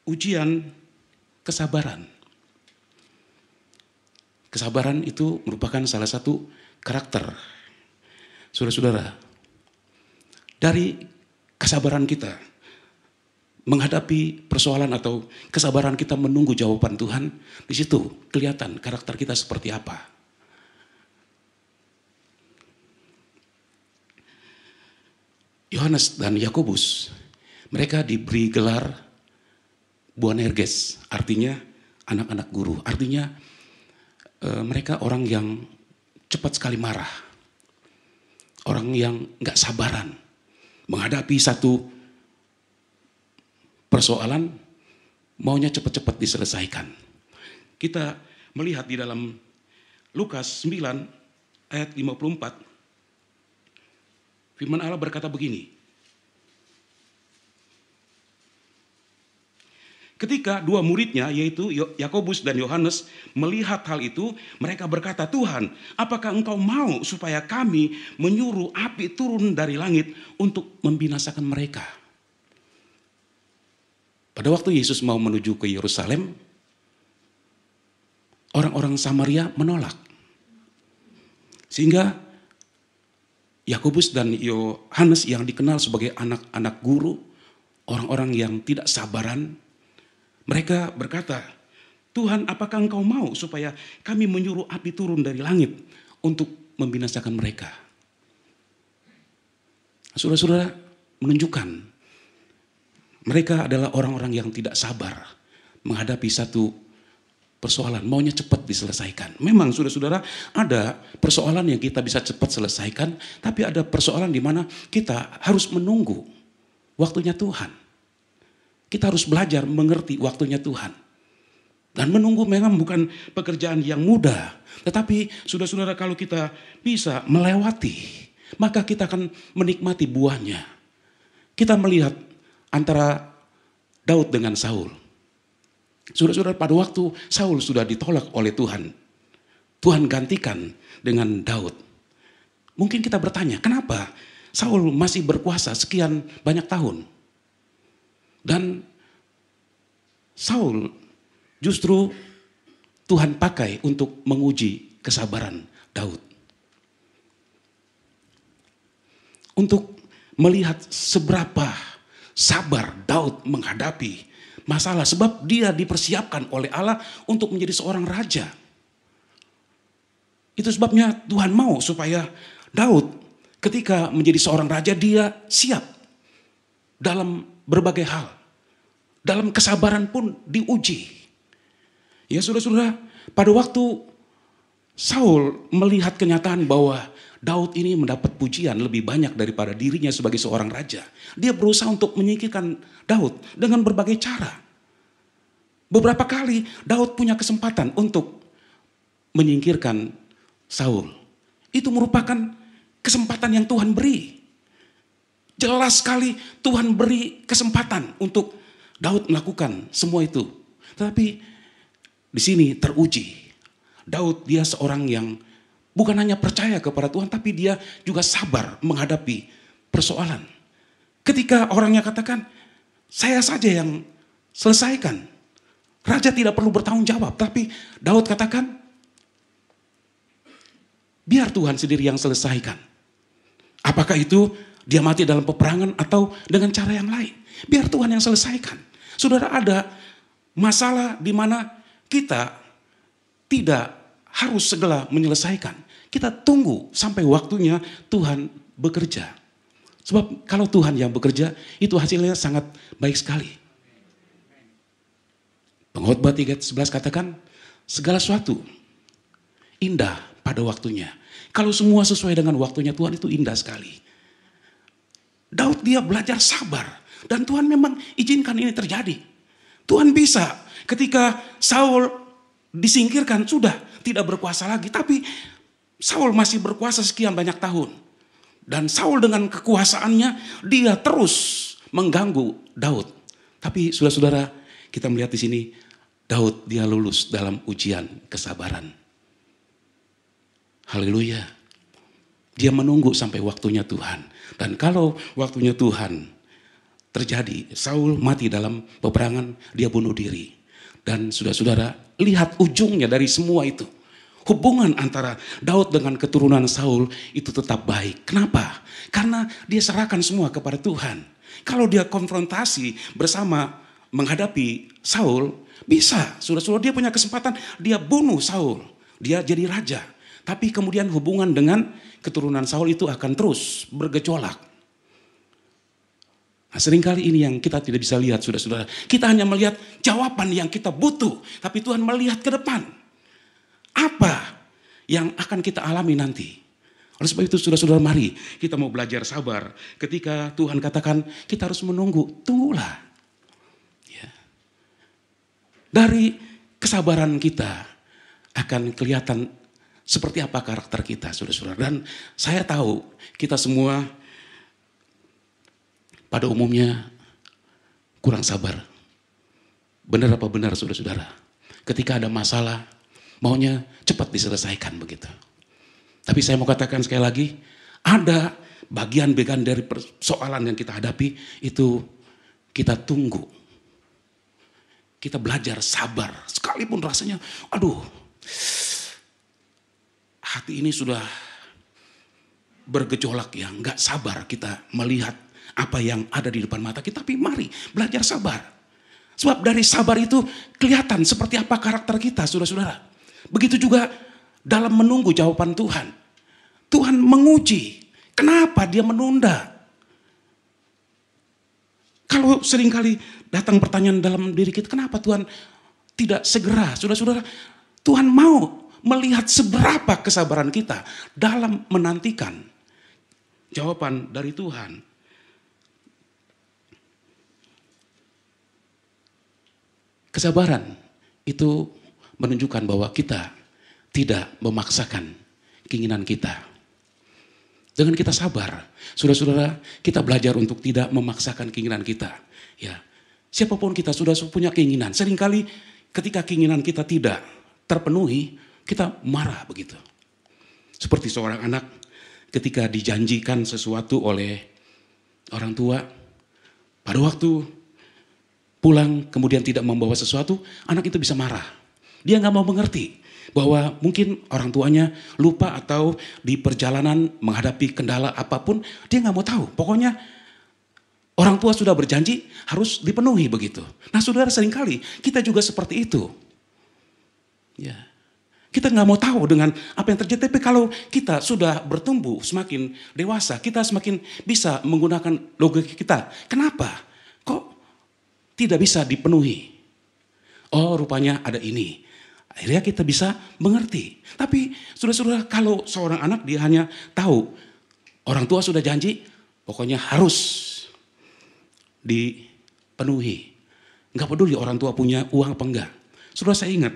ujian kesabaran. Kesabaran itu merupakan salah satu karakter. Saudara-saudara, dari kesabaran kita menghadapi persoalan atau kesabaran kita menunggu jawaban Tuhan, di situ kelihatan karakter kita seperti apa. Yohanes dan Yakobus, mereka diberi gelar Boanerges, artinya anak-anak guru. Artinya mereka orang yang cepat sekali marah, orang yang gak sabaran menghadapi satu persoalan, maunya cepat-cepat diselesaikan. Kita melihat di dalam Lukas 9 ayat 54, firman Allah berkata begini. Ketika dua muridnya yaitu Yakobus dan Yohanes melihat hal itu, mereka berkata, "Tuhan, apakah Engkau mau supaya kami menyuruh api turun dari langit untuk membinasakan mereka?" Pada waktu Yesus mau menuju ke Yerusalem, orang-orang Samaria menolak. Sehingga Yakobus dan Yohanes yang dikenal sebagai anak-anak guru, orang-orang yang tidak sabaran, mereka berkata, "Tuhan, apakah Engkau mau supaya kami menyuruh api turun dari langit untuk membinasakan mereka?" Saudara-saudara, menunjukkan mereka adalah orang-orang yang tidak sabar menghadapi satu persoalan, maunya cepat diselesaikan. Memang saudara-saudara, ada persoalan yang kita bisa cepat selesaikan, tapi ada persoalan di mana kita harus menunggu waktunya Tuhan. Kita harus belajar mengerti waktunya Tuhan. Dan menunggu memang bukan pekerjaan yang mudah. Tetapi saudara-saudara, kalau kita bisa melewati, maka kita akan menikmati buahnya. Kita melihat antara Daud dengan Saul. Saudara-saudara, pada waktu Saul sudah ditolak oleh Tuhan, Tuhan gantikan dengan Daud. Mungkin kita bertanya, kenapa Saul masih berkuasa sekian banyak tahun? Dan Saul justru Tuhan pakai untuk menguji kesabaran Daud. Untuk melihat seberapa sabar Daud menghadapi masalah. Sebab dia dipersiapkan oleh Allah untuk menjadi seorang raja. Itu sebabnya Tuhan mau supaya Daud ketika menjadi seorang raja dia siap dalam berbagai hal. Dalam kesabaran pun diuji. Ya saudara-saudara, pada waktu Saul melihat kenyataan bahwa Daud ini mendapat pujian lebih banyak daripada dirinya sebagai seorang raja. Dia berusaha untuk menyingkirkan Daud dengan berbagai cara. Beberapa kali Daud punya kesempatan untuk menyingkirkan Saul. Itu merupakan kesempatan yang Tuhan beri. Jelas sekali Tuhan beri kesempatan untuk Daud melakukan semua itu. Tetapi di sini teruji. Daud dia seorang yang bukan hanya percaya kepada Tuhan, tapi dia juga sabar menghadapi persoalan. Ketika orangnya katakan, saya saja yang selesaikan. Raja tidak perlu bertanggung jawab. Tapi Daud katakan, biar Tuhan sendiri yang selesaikan. Apakah itu dia mati dalam peperangan atau dengan cara yang lain? Biar Tuhan yang selesaikan. Saudara, ada masalah di mana kita tidak harus segera menyelesaikan. Kita tunggu sampai waktunya Tuhan bekerja. Sebab kalau Tuhan yang bekerja, itu hasilnya sangat baik sekali. Pengkhotbah 3:11 katakan, segala sesuatu indah pada waktunya. Kalau semua sesuai dengan waktunya Tuhan, itu indah sekali. Daud dia belajar sabar. Dan Tuhan memang izinkan ini terjadi. Tuhan bisa ketika Saul disingkirkan sudah tidak berkuasa lagi. Tapi Saul masih berkuasa sekian banyak tahun. Dan Saul dengan kekuasaannya dia terus mengganggu Daud. Tapi saudara-saudara, kita melihat di sini Daud dia lulus dalam ujian kesabaran. Haleluya. Dia menunggu sampai waktunya Tuhan. Dan kalau waktunya Tuhan terjadi, Saul mati dalam peperangan, dia bunuh diri. Dan saudara-saudara, lihat ujungnya dari semua itu. Hubungan antara Daud dengan keturunan Saul itu tetap baik. Kenapa? Karena dia serahkan semua kepada Tuhan. Kalau dia konfrontasi bersama menghadapi Saul, bisa. Saudara-saudara, dia punya kesempatan, dia bunuh Saul. Dia jadi raja. Tapi kemudian hubungan dengan keturunan Saul itu akan terus bergejolak. Nah, seringkali ini yang kita tidak bisa lihat, saudara-saudara. Kita hanya melihat jawaban yang kita butuh. Tapi Tuhan melihat ke depan. Apa yang akan kita alami nanti. Oleh sebab itu saudara-saudara, mari kita mau belajar sabar. Ketika Tuhan katakan kita harus menunggu, tunggulah. Ya. Dari kesabaran kita akan kelihatan seperti apa karakter kita, saudara-saudara. Dan saya tahu kita semua pada umumnya kurang sabar. Benar apa benar saudara-saudara? Ketika ada masalah, maunya cepat diselesaikan begitu. Tapi saya mau katakan sekali lagi, ada bagian-bagian dari persoalan yang kita hadapi, itu kita tunggu. Kita belajar sabar, sekalipun rasanya, aduh, hati ini sudah bergejolak ya, gak sabar kita melihat apa yang ada di depan mata kita, tapi mari belajar sabar. Sebab dari sabar itu kelihatan seperti apa karakter kita, saudara-saudara. Begitu juga dalam menunggu jawaban Tuhan. Tuhan menguji, kenapa dia menunda? Kalau seringkali datang pertanyaan dalam diri kita, kenapa Tuhan tidak segera? Saudara-saudara, Tuhan mau melihat seberapa kesabaran kita dalam menantikan jawaban dari Tuhan. Kesabaran itu menunjukkan bahwa kita tidak memaksakan keinginan kita. Dengan kita sabar, saudara-saudara, kita belajar untuk tidak memaksakan keinginan kita. Ya, Siapapun kita sudah punya keinginan. Seringkali ketika keinginan kita tidak terpenuhi, kita marah begitu. Seperti seorang anak ketika dijanjikan sesuatu oleh orang tua, pada waktu pulang kemudian tidak membawa sesuatu, anak itu bisa marah. Dia nggak mau mengerti bahwa mungkin orang tuanya lupa atau di perjalanan menghadapi kendala apapun, dia nggak mau tahu. Pokoknya orang tua sudah berjanji harus dipenuhi begitu. Nah saudara, seringkali kita juga seperti itu. Ya, kita nggak mau tahu dengan apa yang terjadi. Tapi kalau kita sudah bertumbuh semakin dewasa, kita semakin bisa menggunakan logika kita. Kenapa? Kok tidak bisa dipenuhi? Oh, rupanya ada ini. Akhirnya kita bisa mengerti. Tapi saudara-saudara, kalau seorang anak dia hanya tahu orang tua sudah janji, pokoknya harus dipenuhi. Enggak peduli orang tua punya uang apa enggak. Saudara, saya ingat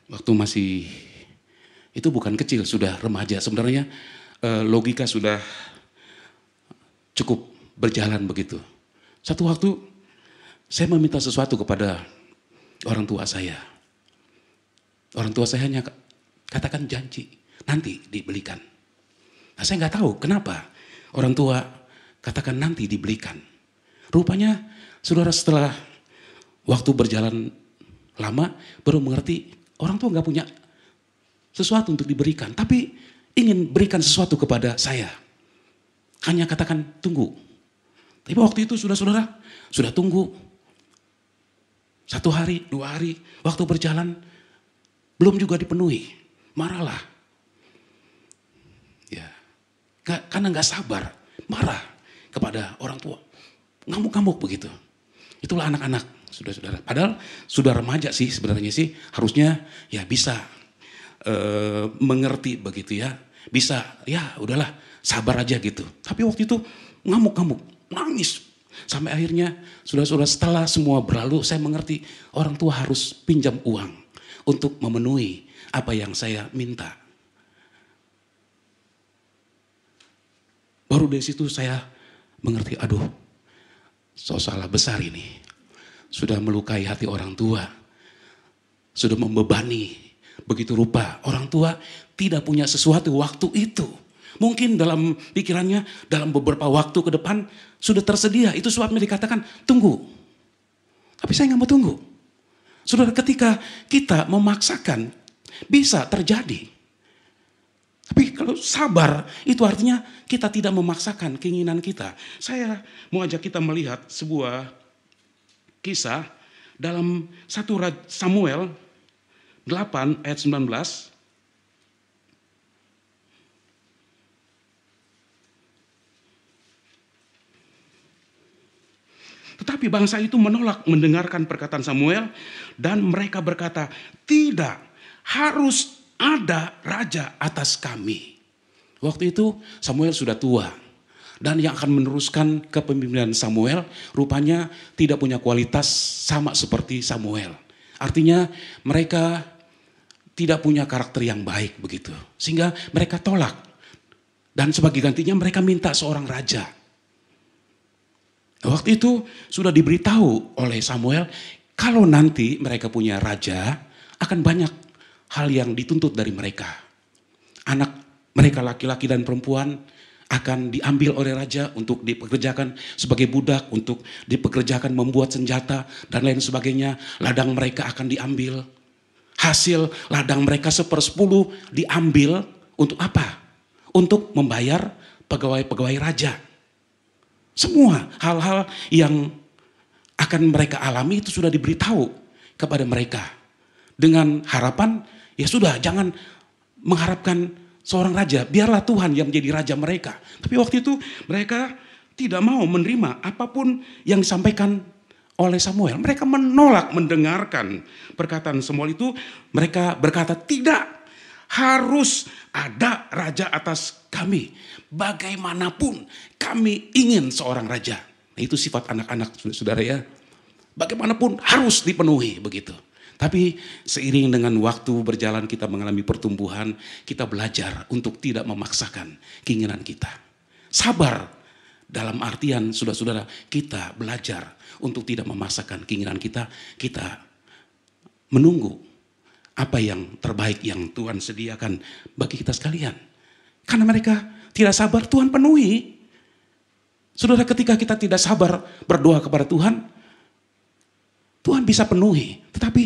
waktu masih, itu bukan kecil, sudah remaja. Sebenarnya logika sudah cukup berjalan begitu. Satu waktu saya meminta sesuatu kepada orang tua saya. Orang tua saya hanya katakan janji, nanti dibelikan. Nah, saya nggak tahu kenapa orang tua katakan nanti dibelikan. Rupanya saudara, setelah waktu berjalan lama baru mengerti orang tua nggak punya sesuatu untuk diberikan, tapi ingin berikan sesuatu kepada saya. Hanya katakan tunggu. Tapi waktu itu saudara sudah tunggu 1 hari, 2 hari, waktu berjalan belum juga dipenuhi, marahlah. Ya, karena nggak sabar, marah kepada orang tua, ngamuk-ngamuk begitu. Itulah anak-anak, saudara-saudara. Padahal sudah remaja sih sebenarnya sih, harusnya ya bisa mengerti begitu ya, bisa ya udahlah sabar aja gitu. Tapi waktu itu ngamuk-ngamuk, nangis. Sampai akhirnya saudara-saudara, setelah semua berlalu saya mengerti orang tua harus pinjam uang untuk memenuhi apa yang saya minta. Baru dari situ saya mengerti, aduh, salah besar ini. Sudah melukai hati orang tua. Sudah membebani begitu rupa. Orang tua tidak punya sesuatu waktu itu. Mungkin dalam pikirannya dalam beberapa waktu ke depan sudah tersedia. Itu sebabnya dikatakan tunggu. Tapi saya nggak mau tunggu. Saudara, ketika kita memaksakan bisa terjadi. Tapi kalau sabar itu artinya kita tidak memaksakan keinginan kita. Saya mau ajak kita melihat sebuah kisah dalam 1 Samuel 8 ayat 19. Tetapi bangsa itu menolak mendengarkan perkataan Samuel dan mereka berkata, tidak, harus ada raja atas kami. Waktu itu Samuel sudah tua dan yang akan meneruskan kepemimpinan Samuel rupanya tidak punya kualitas sama seperti Samuel. Artinya mereka tidak punya karakter yang baik begitu. Sehingga mereka tolak dan sebagai gantinya mereka minta seorang raja. Waktu itu sudah diberitahu oleh Samuel, kalau nanti mereka punya raja, akan banyak hal yang dituntut dari mereka. Anak mereka laki-laki dan perempuan akan diambil oleh raja untuk dipekerjakan sebagai budak, untuk dipekerjakan membuat senjata dan lain sebagainya. Ladang mereka akan diambil. Hasil ladang mereka 1/10 diambil untuk apa? Untuk membayar pegawai-pegawai raja. Semua hal-hal yang akan mereka alami itu sudah diberitahu kepada mereka. Dengan harapan, ya sudah jangan mengharapkan seorang raja. Biarlah Tuhan yang menjadi raja mereka. Tapi waktu itu mereka tidak mau menerima apapun yang disampaikan oleh Samuel. Mereka menolak mendengarkan perkataan Samuel itu. Mereka berkata, tidak, harus ada raja atas kami. Bagaimanapun kami ingin seorang raja. Nah, itu sifat anak-anak saudara ya. Bagaimanapun harus dipenuhi begitu. Tapi seiring dengan waktu berjalan kita mengalami pertumbuhan. Kita belajar untuk tidak memaksakan keinginan kita. Sabar Dalam artian saudara-saudara, kita belajar untuk tidak memaksakan keinginan kita. Kita menunggu apa yang terbaik yang Tuhan sediakan bagi kita sekalian. Karena mereka tidak sabar, Tuhan penuhi. Saudara, ketika kita tidak sabar berdoa kepada Tuhan, Tuhan bisa penuhi. Tetapi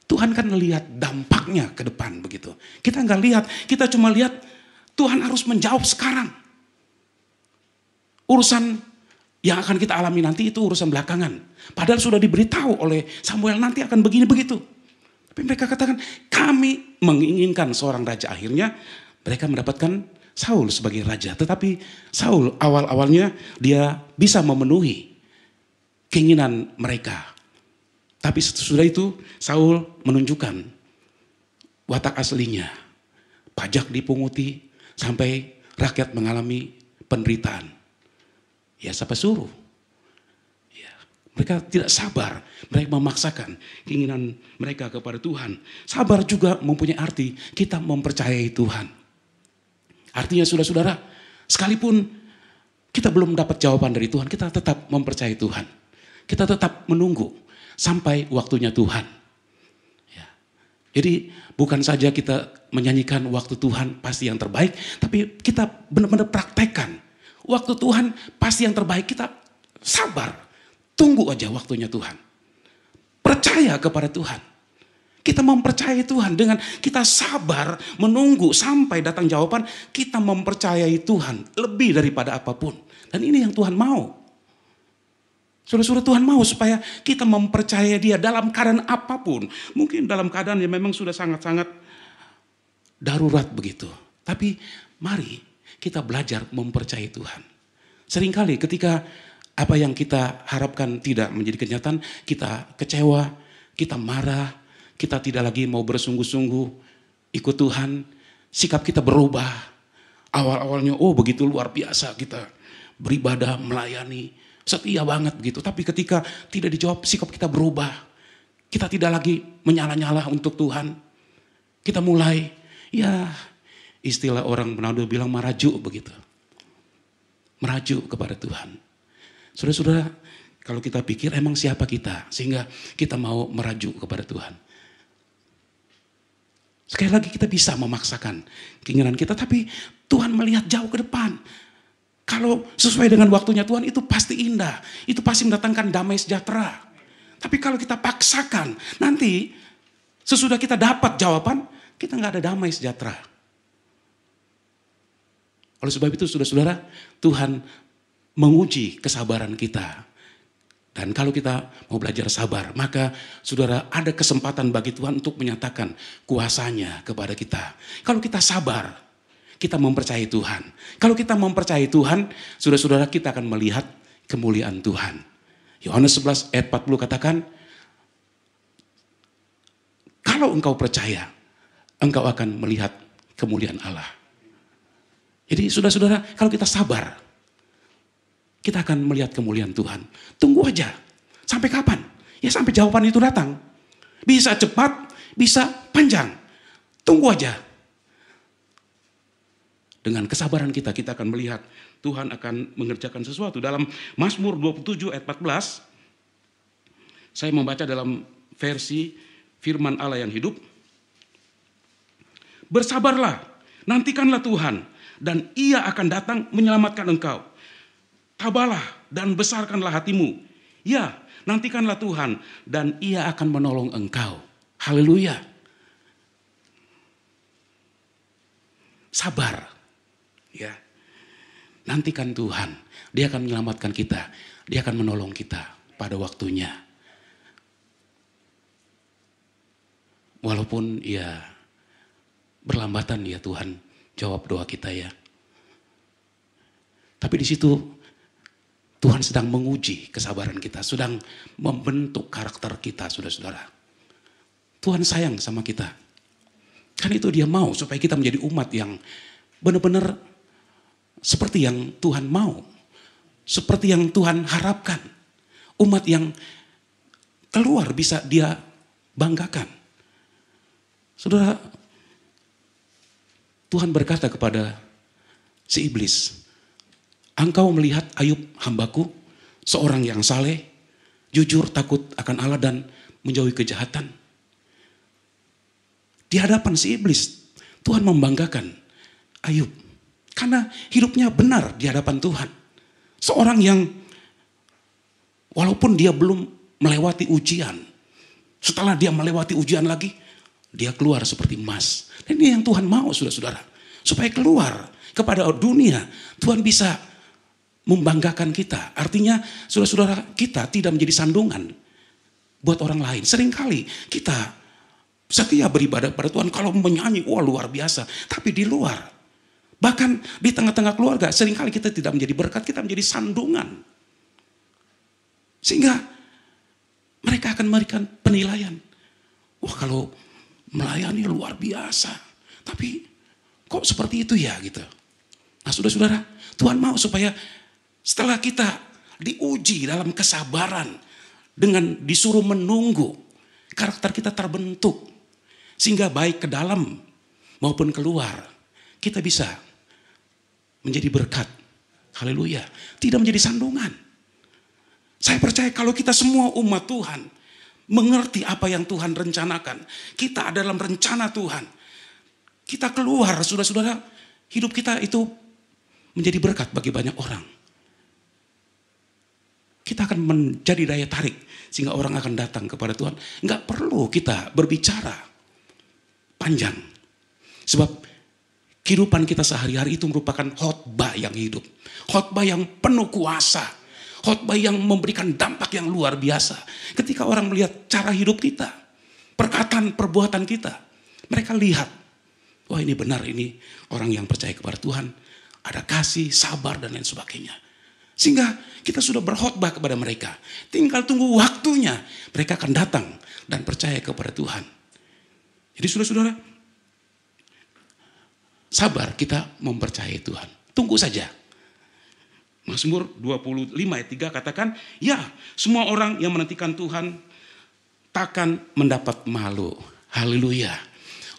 Tuhan kan melihat dampaknya ke depan begitu. Kita nggak lihat, kita cuma lihat Tuhan harus menjawab sekarang. Urusan yang akan kita alami nanti itu urusan belakangan. Padahal sudah diberitahu oleh Samuel nanti akan begini begitu. Tapi mereka katakan kami menginginkan seorang raja. Akhirnya mereka mendapatkan Saul sebagai raja. Tetapi Saul awal-awalnya dia bisa memenuhi keinginan mereka. Tapi sesudah itu Saul menunjukkan watak aslinya. Pajak dipunguti sampai rakyat mengalami penderitaan. Ya siapa suruh? Ya, mereka tidak sabar. Mereka memaksakan keinginan mereka kepada Tuhan. Sabar juga mempunyai arti kita mempercayai Tuhan. Artinya saudara-saudara, sekalipun kita belum dapat jawaban dari Tuhan, kita tetap mempercayai Tuhan. Kita tetap menunggu sampai waktunya Tuhan. Ya. Jadi bukan saja kita menyanyikan waktu Tuhan pasti yang terbaik, tapi kita benar-benar praktekkan. Waktu Tuhan pasti yang terbaik, kita sabar. Tunggu aja waktunya Tuhan. Percaya kepada Tuhan. Kita mempercayai Tuhan dengan kita sabar menunggu sampai datang jawaban. Kita mempercayai Tuhan lebih daripada apapun. Dan ini yang Tuhan mau. Saudara-saudara, Tuhan mau supaya kita mempercayai Dia dalam keadaan apapun. Mungkin dalam keadaan yang memang sudah sangat-sangat darurat begitu. Tapi mari kita belajar mempercayai Tuhan. Seringkali ketika apa yang kita harapkan tidak menjadi kenyataan, kita kecewa, kita marah, kita tidak lagi mau bersungguh-sungguh ikut Tuhan. Sikap kita berubah. Awal-awalnya begitu luar biasa kita beribadah, melayani, setia banget begitu. Tapi ketika tidak dijawab, sikap kita berubah. Kita tidak lagi menyala-nyala untuk Tuhan. Kita mulai, istilah orang Manado bilang merajuk begitu. Merajuk kepada Tuhan. Saudara-saudara, kalau kita pikir emang siapa kita sehingga kita mau merajuk kepada Tuhan. Sekali lagi kita bisa memaksakan keinginan kita, tapi Tuhan melihat jauh ke depan. Kalau sesuai dengan waktunya Tuhan itu pasti indah. Itu pasti mendatangkan damai sejahtera. Tapi kalau kita paksakan, nanti sesudah kita dapat jawaban, kita nggak ada damai sejahtera. Oleh sebab itu saudara-saudara, Tuhan menguji kesabaran kita. Dan kalau kita mau belajar sabar, maka saudara ada kesempatan bagi Tuhan untuk menyatakan kuasanya kepada kita. Kalau kita sabar, kita mempercayai Tuhan. Kalau kita mempercayai Tuhan, saudara-saudara kita akan melihat kemuliaan Tuhan. Yohanes 11 ayat 40 katakan, kalau engkau percaya, engkau akan melihat kemuliaan Allah. Jadi saudara-saudara, kalau kita sabar, kita akan melihat kemuliaan Tuhan. Tunggu aja. Sampai kapan? Ya sampai jawaban itu datang. Bisa cepat, bisa panjang. Tunggu aja. Dengan kesabaran kita akan melihat Tuhan akan mengerjakan sesuatu. Dalam Mazmur 27 ayat 14, saya membaca dalam versi firman Allah yang hidup. Bersabarlah, nantikanlah Tuhan, dan Ia akan datang menyelamatkan engkau. Tabahlah dan besarkanlah hatimu. Ya, nantikanlah Tuhan, dan Ia akan menolong engkau. Haleluya. Sabar. Ya. Nantikan Tuhan. Dia akan menyelamatkan kita. Dia akan menolong kita pada waktunya. Walaupun ya berlambatan ya Tuhan jawab doa kita ya. Tapi di situ Tuhan sedang menguji kesabaran kita, sedang membentuk karakter kita, saudara-saudara. Tuhan sayang sama kita. Kan itu Dia mau supaya kita menjadi umat yang benar-benar seperti yang Tuhan mau. Seperti yang Tuhan harapkan. Umat yang keluar bisa Dia banggakan. Saudara, Tuhan berkata kepada si iblis, Engkau melihat Ayub hambaku, seorang yang saleh, jujur, takut akan Allah dan menjauhi kejahatan. Di hadapan si iblis, Tuhan membanggakan Ayub. Karena hidupnya benar di hadapan Tuhan. Seorang yang walaupun dia belum melewati ujian, setelah dia melewati ujian lagi, dia keluar seperti emas. Dan ini yang Tuhan mau, saudara-saudara. Supaya keluar kepada dunia, Tuhan bisa membanggakan kita. Artinya saudara-saudara, kita tidak menjadi sandungan buat orang lain. Seringkali kita setia beribadah pada Tuhan, kalau menyanyi, wah luar biasa. Tapi di luar, bahkan di tengah-tengah keluarga, seringkali kita tidak menjadi berkat, kita menjadi sandungan. Sehingga mereka akan memberikan penilaian. Wah kalau melayani luar biasa. Tapi kok seperti itu ya gitu. Nah saudara-saudara, Tuhan mau supaya setelah kita diuji dalam kesabaran, dengan disuruh menunggu, karakter kita terbentuk. Sehingga baik ke dalam maupun keluar, kita bisa menjadi berkat. Haleluya. Tidak menjadi sandungan. Saya percaya kalau kita semua umat Tuhan mengerti apa yang Tuhan rencanakan. Kita dalam rencana Tuhan. Kita keluar, saudara-saudara, hidup kita itu menjadi berkat bagi banyak orang. Kita akan menjadi daya tarik sehingga orang akan datang kepada Tuhan. Enggak perlu kita berbicara panjang. Sebab kehidupan kita sehari-hari itu merupakan khotbah yang hidup. Khotbah yang penuh kuasa. Khotbah yang memberikan dampak yang luar biasa. Ketika orang melihat cara hidup kita, perkataan, perbuatan kita, mereka lihat, wah ini benar, ini orang yang percaya kepada Tuhan, ada kasih, sabar dan lain sebagainya. Sehingga kita sudah berkhotbah kepada mereka. Tinggal tunggu waktunya, mereka akan datang dan percaya kepada Tuhan. Jadi saudara-saudara, sabar kita mempercayai Tuhan. Tunggu saja. Mazmur 25 ayat 3 katakan, ya semua orang yang menantikan Tuhan takkan mendapat malu. Haleluya.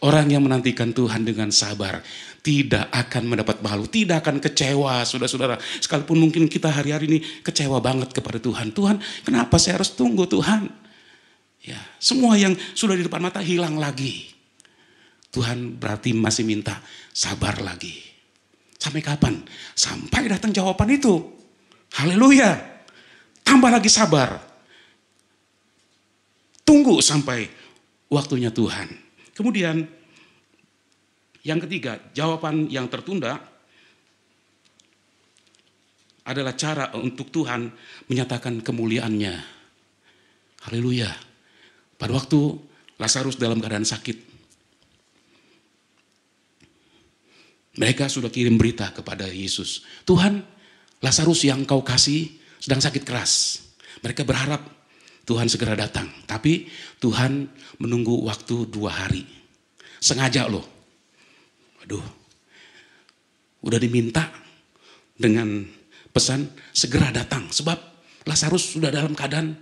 Orang yang menantikan Tuhan dengan sabar tidak akan mendapat malu, tidak akan kecewa, saudara-saudara. Sekalipun mungkin kita hari-hari ini kecewa banget kepada Tuhan. Tuhan, kenapa saya harus tunggu Tuhan? Ya, semua yang sudah di depan mata hilang lagi. Tuhan berarti masih minta sabar lagi. Sampai kapan? Sampai datang jawaban itu. Haleluya. Tambah lagi sabar. Tunggu sampai waktunya Tuhan. Kemudian yang ketiga, jawaban yang tertunda adalah cara untuk Tuhan menyatakan kemuliaannya. Haleluya. Pada waktu Lazarus dalam keadaan sakit, mereka sudah kirim berita kepada Yesus. Tuhan, Lazarus yang kau kasih sedang sakit keras. Mereka berharap Tuhan segera datang. Tapi Tuhan menunggu waktu 2 hari. Sengaja loh. Aduh, udah diminta dengan pesan segera datang. Sebab Lazarus sudah dalam keadaan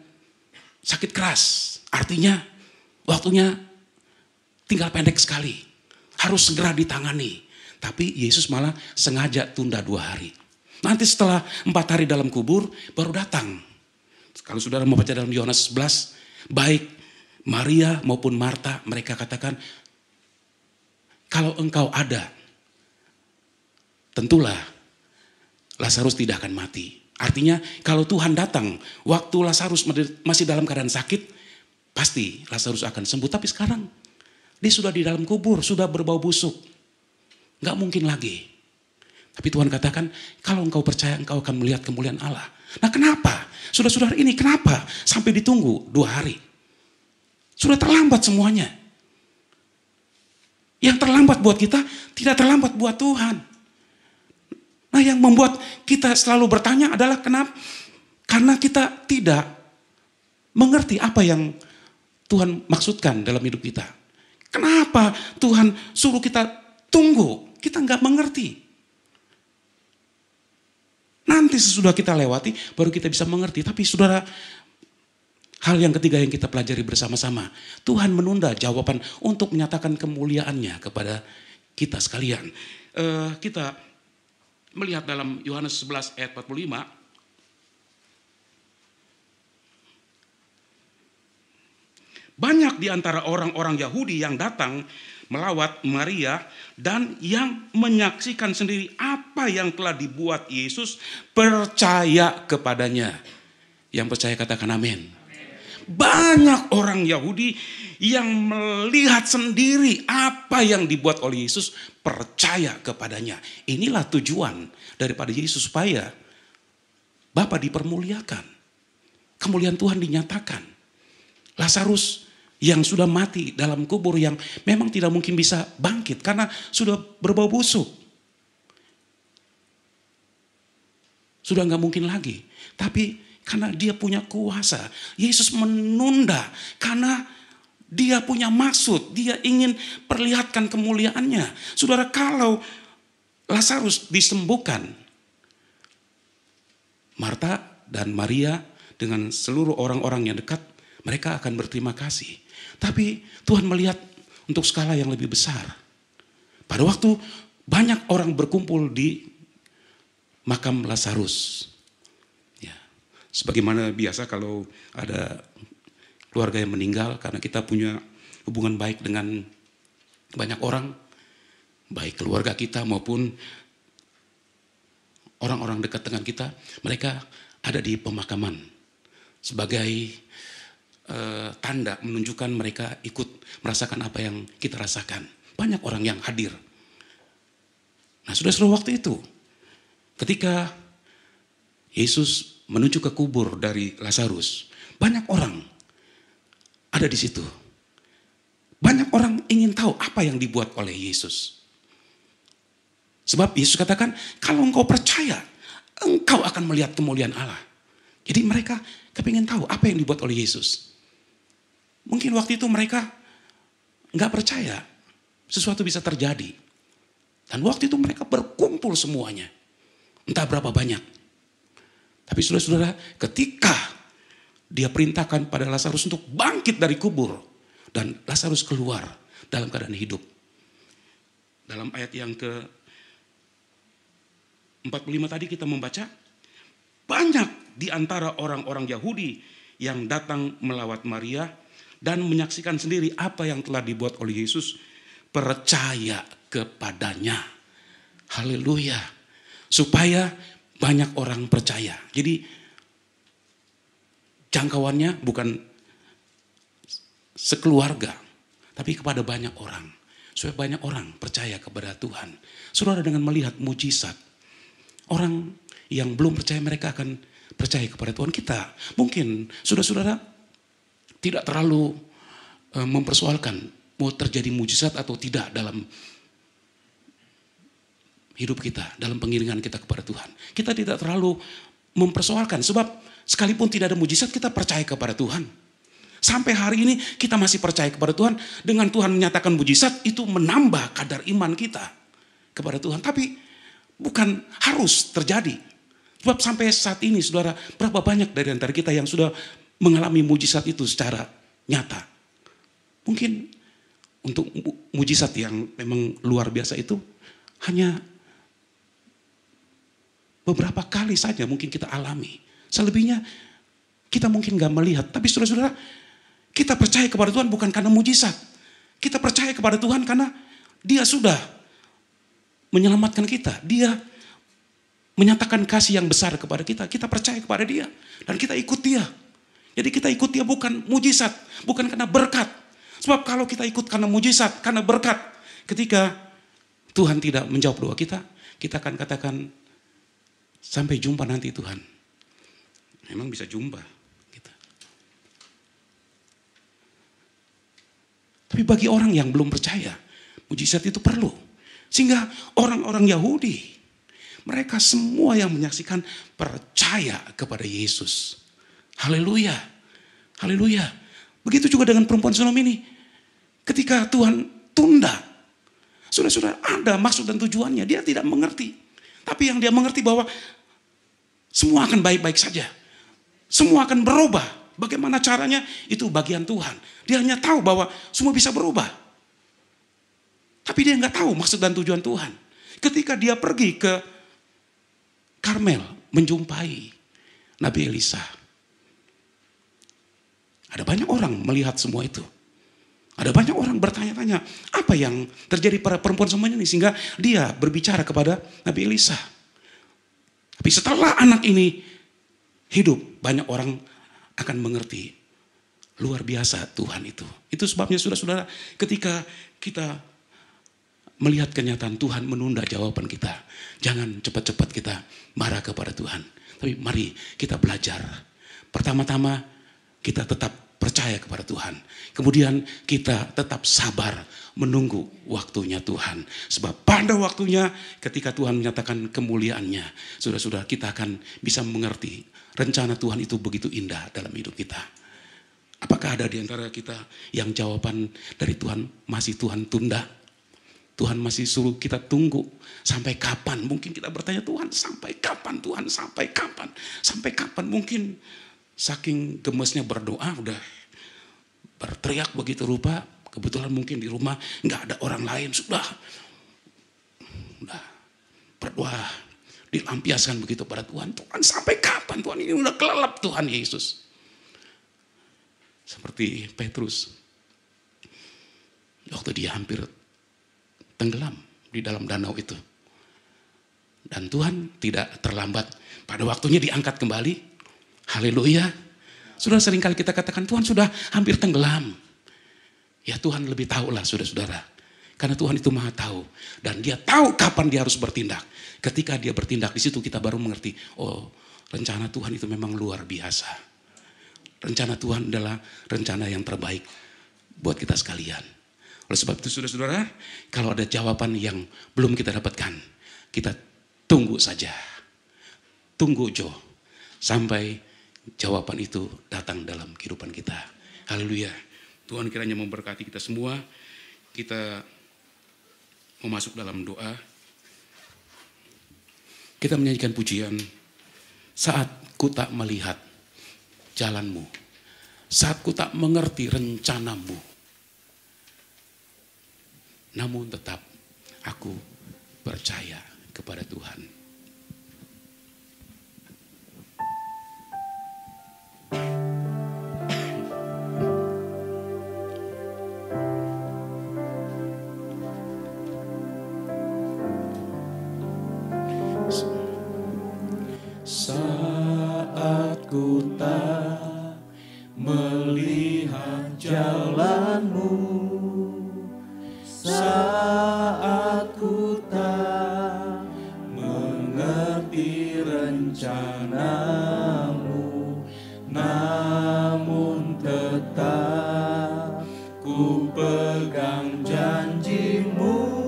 sakit keras. Artinya waktunya tinggal pendek sekali. Harus segera ditangani. Tapi Yesus malah sengaja tunda 2 hari. Nanti setelah 4 hari dalam kubur baru datang. Kalau saudara mau baca dalam Yohanes 11. Baik Maria maupun Marta mereka katakan. Kalau engkau ada. Tentulah Lazarus tidak akan mati. Artinya kalau Tuhan datang. Waktu Lazarus masih dalam keadaan sakit. Pasti Lazarus akan sembuh. Tapi sekarang dia sudah di dalam kubur. Sudah berbau busuk. Gak mungkin lagi. Tapi Tuhan katakan, kalau engkau percaya engkau akan melihat kemuliaan Allah. Nah kenapa? Saudara-saudara ini kenapa sampai ditunggu 2 hari? Sudah terlambat semuanya. Yang terlambat buat kita, tidak terlambat buat Tuhan. Nah yang membuat kita selalu bertanya adalah kenapa? Karena kita tidak mengerti apa yang Tuhan maksudkan dalam hidup kita. Kenapa Tuhan suruh kita tunggu? Kita nggak mengerti. Nanti sesudah kita lewati, baru kita bisa mengerti. Tapi saudara, hal yang ketiga yang kita pelajari bersama-sama. Tuhan menunda jawaban untuk menyatakan kemuliaannya kepada kita sekalian. Kita melihat dalam Yohanes 11 ayat 45, banyak di antara orang-orang Yahudi yang datang melawat Maria dan yang menyaksikan sendiri apa yang telah dibuat Yesus percaya kepadanya. Yang percaya katakan amin. Banyak orang Yahudi yang melihat sendiri apa yang dibuat oleh Yesus, percaya kepadanya. Inilah tujuan daripada Yesus, supaya Bapa dipermuliakan, kemuliaan Tuhan dinyatakan. Lazarus yang sudah mati dalam kubur, yang memang tidak mungkin bisa bangkit karena sudah berbau busuk, sudah gak mungkin lagi. Tapi karena dia punya kuasa, Yesus menunda karena dia punya maksud, dia ingin perlihatkan kemuliaannya. Saudara, kalau Lazarus disembuhkan, Marta dan Maria dengan seluruh orang-orang yang dekat, mereka akan berterima kasih. Tapi Tuhan melihat untuk skala yang lebih besar. Pada waktu banyak orang berkumpul di makam Lazarus, sebagaimana biasa kalau ada keluarga yang meninggal, karena kita punya hubungan baik dengan banyak orang, baik keluarga kita maupun orang-orang dekat dengan kita, mereka ada di pemakaman sebagai tanda menunjukkan mereka ikut merasakan apa yang kita rasakan. Banyak orang yang hadir. Nah, saudara-saudara, waktu itu ketika Yesus menuju ke kubur dari Lazarus, banyak orang ada di situ. Banyak orang ingin tahu apa yang dibuat oleh Yesus. Sebab Yesus katakan, kalau engkau percaya, engkau akan melihat kemuliaan Allah. Jadi mereka kepingin tahu apa yang dibuat oleh Yesus. Mungkin waktu itu mereka nggak percaya sesuatu bisa terjadi. Dan waktu itu mereka berkumpul semuanya. Entah berapa banyak. Tapi saudara-saudara, ketika dia perintahkan pada Lazarus untuk bangkit dari kubur, dan Lazarus keluar dalam keadaan hidup. Dalam ayat yang ke-45 tadi kita membaca, banyak di antara orang-orang Yahudi yang datang melawat Maria dan menyaksikan sendiri apa yang telah dibuat oleh Yesus, percaya kepadanya. Haleluya. Supaya banyak orang percaya. Jadi jangkauannya bukan sekeluarga, tapi kepada banyak orang. Supaya banyak orang percaya kepada Tuhan. Saudara, dengan melihat mujizat, orang yang belum percaya mereka akan percaya kepada Tuhan. Kita mungkin saudara-saudara tidak terlalu mempersoalkan mau terjadi mujizat atau tidak dalam hidup kita, dalam pengiringan kita kepada Tuhan. Kita tidak terlalu mempersoalkan, sebab sekalipun tidak ada mujizat, kita percaya kepada Tuhan. Sampai hari ini kita masih percaya kepada Tuhan. Dengan Tuhan menyatakan mujizat, itu menambah kadar iman kita kepada Tuhan. Tapi bukan harus terjadi. Sebab sampai saat ini, saudara, berapa banyak dari antara kita yang sudah mengalami mujizat itu secara nyata. Mungkin untuk mujizat yang memang luar biasa itu hanya beberapa kali saja mungkin kita alami. Selebihnya kita mungkin gak melihat. Tapi saudara-saudara, kita percaya kepada Tuhan bukan karena mujizat. Kita percaya kepada Tuhan karena Dia sudah menyelamatkan kita. Dia menyatakan kasih yang besar kepada kita. Kita percaya kepada Dia dan kita ikut Dia. Jadi kita ikut Dia bukan mujizat, bukan karena berkat. Sebab kalau kita ikut karena mujizat, karena berkat, ketika Tuhan tidak menjawab doa kita, kita akan katakan, sampai jumpa nanti Tuhan. Memang bisa jumpa. Gitu. Tapi bagi orang yang belum percaya, mujizat itu perlu. Sehingga orang-orang Yahudi, mereka semua yang menyaksikan percaya kepada Yesus. Haleluya. Haleluya. Begitu juga dengan perempuan Sodom ini. Ketika Tuhan tunda, sudah ada maksud dan tujuannya. Dia tidak mengerti. Tapi yang dia mengerti bahwa semua akan baik-baik saja. Semua akan berubah. Bagaimana caranya? Itu bagian Tuhan. Dia hanya tahu bahwa semua bisa berubah. Tapi dia nggak tahu maksud dan tujuan Tuhan. Ketika dia pergi ke Karmel menjumpai Nabi Elisa. Ada banyak orang melihat semua itu. Ada banyak orang bertanya-tanya, apa yang terjadi pada perempuan semuanya ini sehingga dia berbicara kepada Nabi Elisa. Tapi setelah anak ini hidup, banyak orang akan mengerti luar biasa Tuhan itu. Itu sebabnya saudara-saudara, ketika kita melihat kenyataan Tuhan menunda jawaban kita, jangan cepat-cepat kita marah kepada Tuhan. Tapi mari kita belajar. Pertama-tama kita tetap percaya kepada Tuhan. Kemudian kita tetap sabar menunggu waktunya Tuhan. Sebab pada waktunya ketika Tuhan menyatakan kemuliaannya, saudara-saudara, kita akan bisa mengerti rencana Tuhan itu begitu indah dalam hidup kita. Apakah ada di antara kita yang jawaban dari Tuhan masih Tuhan tunda? Tuhan masih suruh kita tunggu. Sampai kapan? Mungkin kita bertanya, Tuhan sampai kapan? Tuhan sampai kapan? Sampai kapan? Mungkin saking gemesnya berdoa udah berteriak begitu rupa. Kebetulan mungkin di rumah nggak ada orang lain. Sudah berdoa dilampiaskan begitu pada Tuhan. Tuhan sampai kapan? Tuhan ini udah kelelep Tuhan Yesus. Seperti Petrus. Waktu dia hampir tenggelam di dalam danau itu. Dan Tuhan tidak terlambat. Pada waktunya diangkat kembali. Haleluya. Sudah seringkali kita katakan Tuhan sudah hampir tenggelam. Ya Tuhan lebih tahu lah saudara-saudara. Karena Tuhan itu maha tahu. Dan dia tahu kapan dia harus bertindak. Ketika dia bertindak di situ kita baru mengerti. Oh, rencana Tuhan itu memang luar biasa. Rencana Tuhan adalah rencana yang terbaik buat kita sekalian. Oleh sebab itu saudara-saudara, kalau ada jawaban yang belum kita dapatkan, kita tunggu saja. Tunggu sampai jawaban itu datang dalam kehidupan kita. Haleluya. Tuhan kiranya memberkati kita semua. Kita mau masuk dalam doa. Kita menyanyikan pujian. Saat ku tak melihat jalanmu. Saat ku tak mengerti rencanamu. Namun tetap aku percaya kepada Tuhan. Saat ku tak melihat jalanmu, saat ku tak mengerti rencanamu, namun tetap ku pegang janjimu.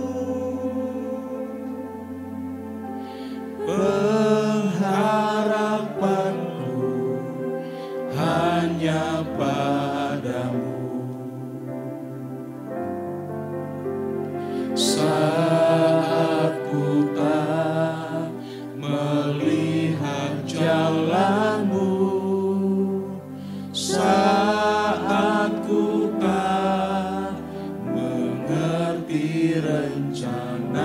Pengharapanku hanya padamu. Saat ku tak melihat jalanmu, saat ku tak mengerti rencanamu,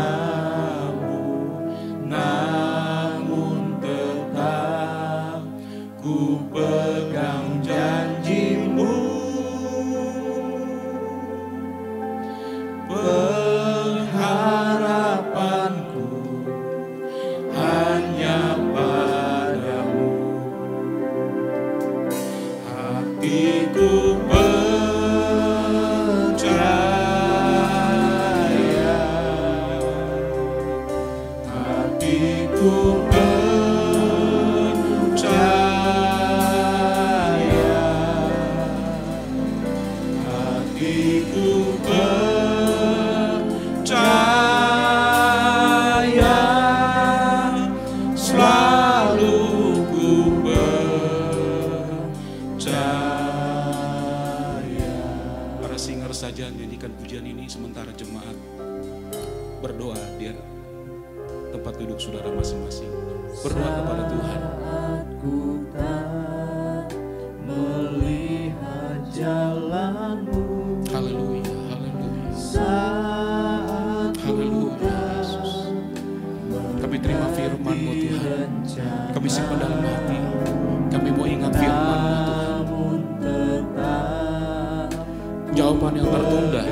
namun tetap ku pegang janjimu. Pengharapanku hanya padamu. Hatiku percaya, hatiku percaya, hatiku percaya, selalu ku percaya. Para singer saja nyanyikan pujian ini sementara jemaat berdoa di tempat duduk saudara masing-masing. Berdoa kepada Tuhan. Aku tak melihat jalanmu, Haleluya, haleluya. saat ku Haleluya, tak Yesus. Kami terima firman-Mu Tuhan. kami simpan dalam hati. Kami mau ingat firman-Mu Tuhan. Jawaban yang tertunda,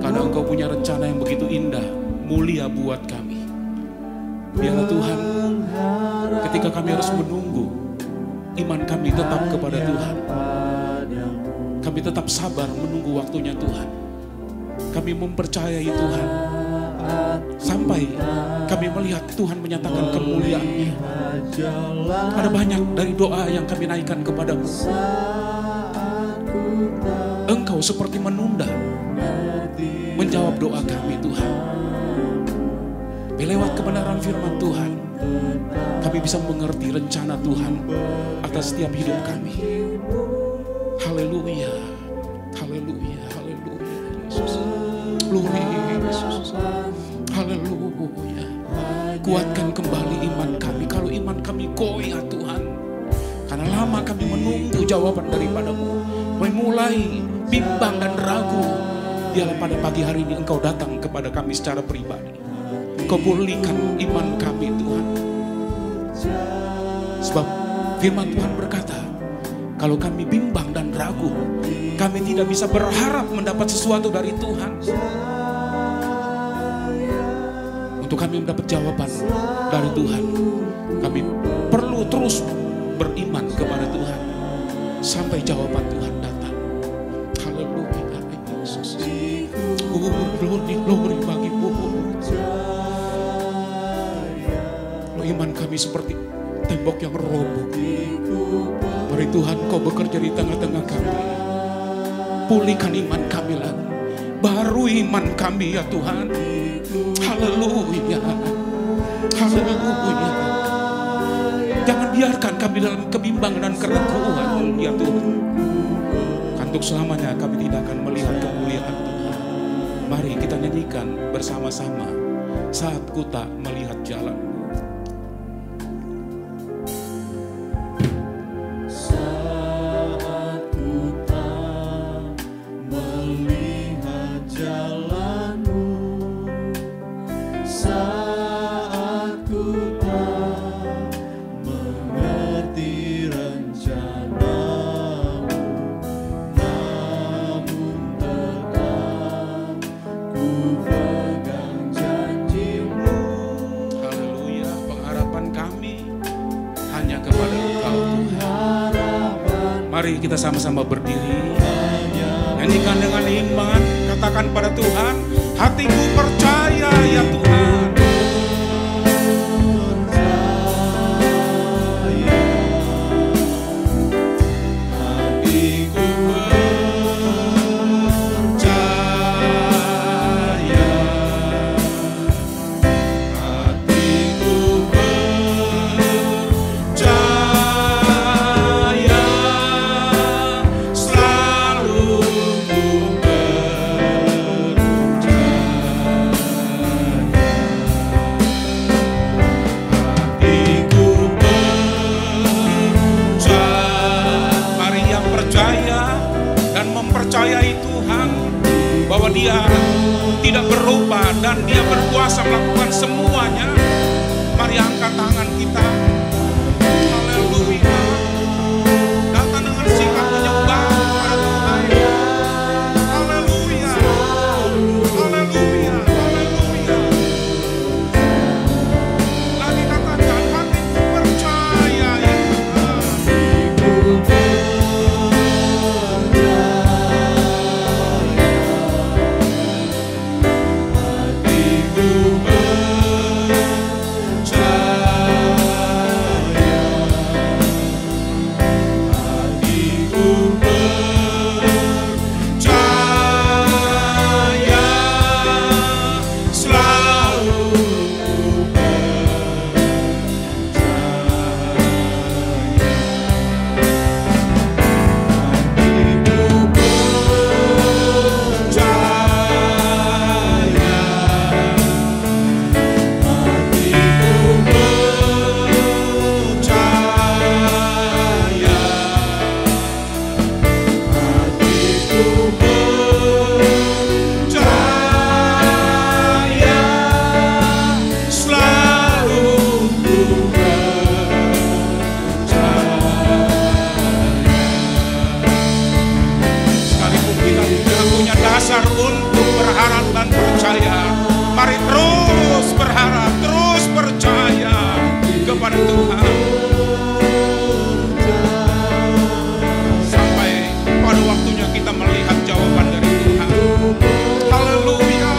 karena Engkau punya rencana yang begitu indah, mulia buat kami. Biarlah Tuhan, ketika kami harus menunggu, iman kami tetap kepada Tuhan. Kami tetap sabar menunggu waktunya Tuhan. Kami mempercayai Tuhan sampai kami melihat Tuhan menyatakan kemuliaan-Nya. Ada banyak dari doa yang kami naikkan kepada-Mu. Engkau seperti menunda menjawab doa kami Tuhan. Lewat kebenaran firman Tuhan, kami bisa mengerti rencana Tuhan atas setiap hidup kami. Haleluya, haleluya, haleluya, Yesus. Glory Yesus. Haleluya. Kuatkan kembali iman kami. Kalau iman kami goyah Tuhan, karena lama kami menunggu jawaban daripada-Mu, kami mulai bimbang dan ragu. Biarlah pada pagi hari ini Engkau datang kepada kami secara pribadi. Kau pulihkan iman kami Tuhan. Sebab firman Tuhan berkata, kalau kami bimbang dan ragu, kami tidak bisa berharap mendapat sesuatu dari Tuhan. Untuk kami mendapat jawaban dari Tuhan, kami perlu terus beriman kepada Tuhan sampai jawaban Tuhan datang. Haleluya, Yesus. Glory bagi-Mu. Iman kami seperti tembok yang roboh. Mari Tuhan, Kau bekerja di tengah-tengah kami. Pulihkan iman kami lagi. Baru iman kami ya Tuhan. Haleluya. Haleluya. Jangan biarkan kami dalam kebimbangan dan keraguan ya Tuhan. Untuk selamanya kami tidak akan melihat kemuliaan Tuhan. Mari kita nyanyikan bersama-sama Saat Ku Tak Melihat Jalan. Mari kita sama-sama berdiri, nyanyikan dengan iman, katakan pada Tuhan, hatiku percaya ya Tuhan. Dia tidak berubah dan Dia berkuasa melakukan semuanya. Mari angkat tangan kita. Haleluya. Datang dengan sikap menyembah kepada Tuhan. Haleluya. Haleluya. Haleluya. Lagi katakan, hatiku percaya ya Tuhan. dasar untuk berharap dan percaya. Mari terus berharap, terus percaya kepada Tuhan. Sampai pada waktunya kita melihat jawaban dari Tuhan. Haleluya.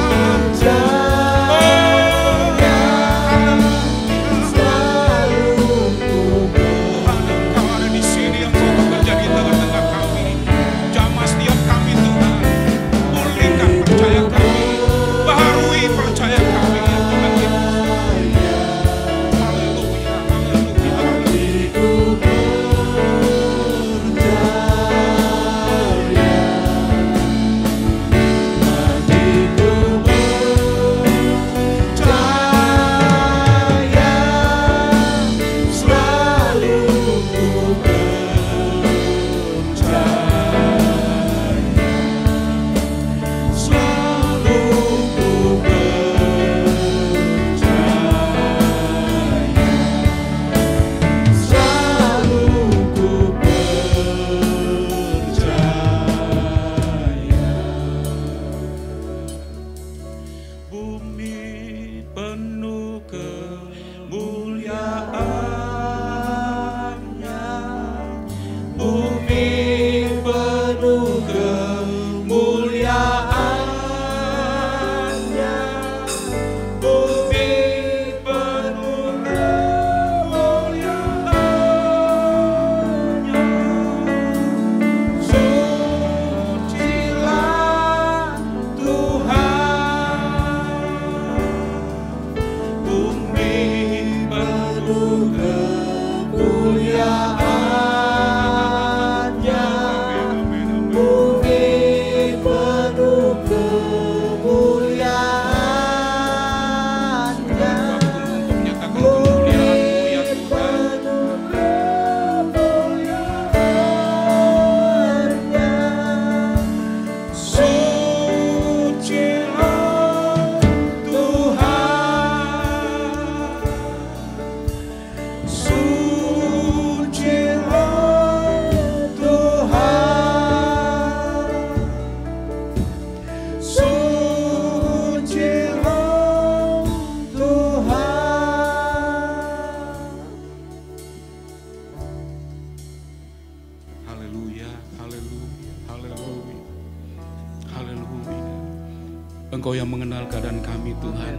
Engkau yang mengenal keadaan kami Tuhan.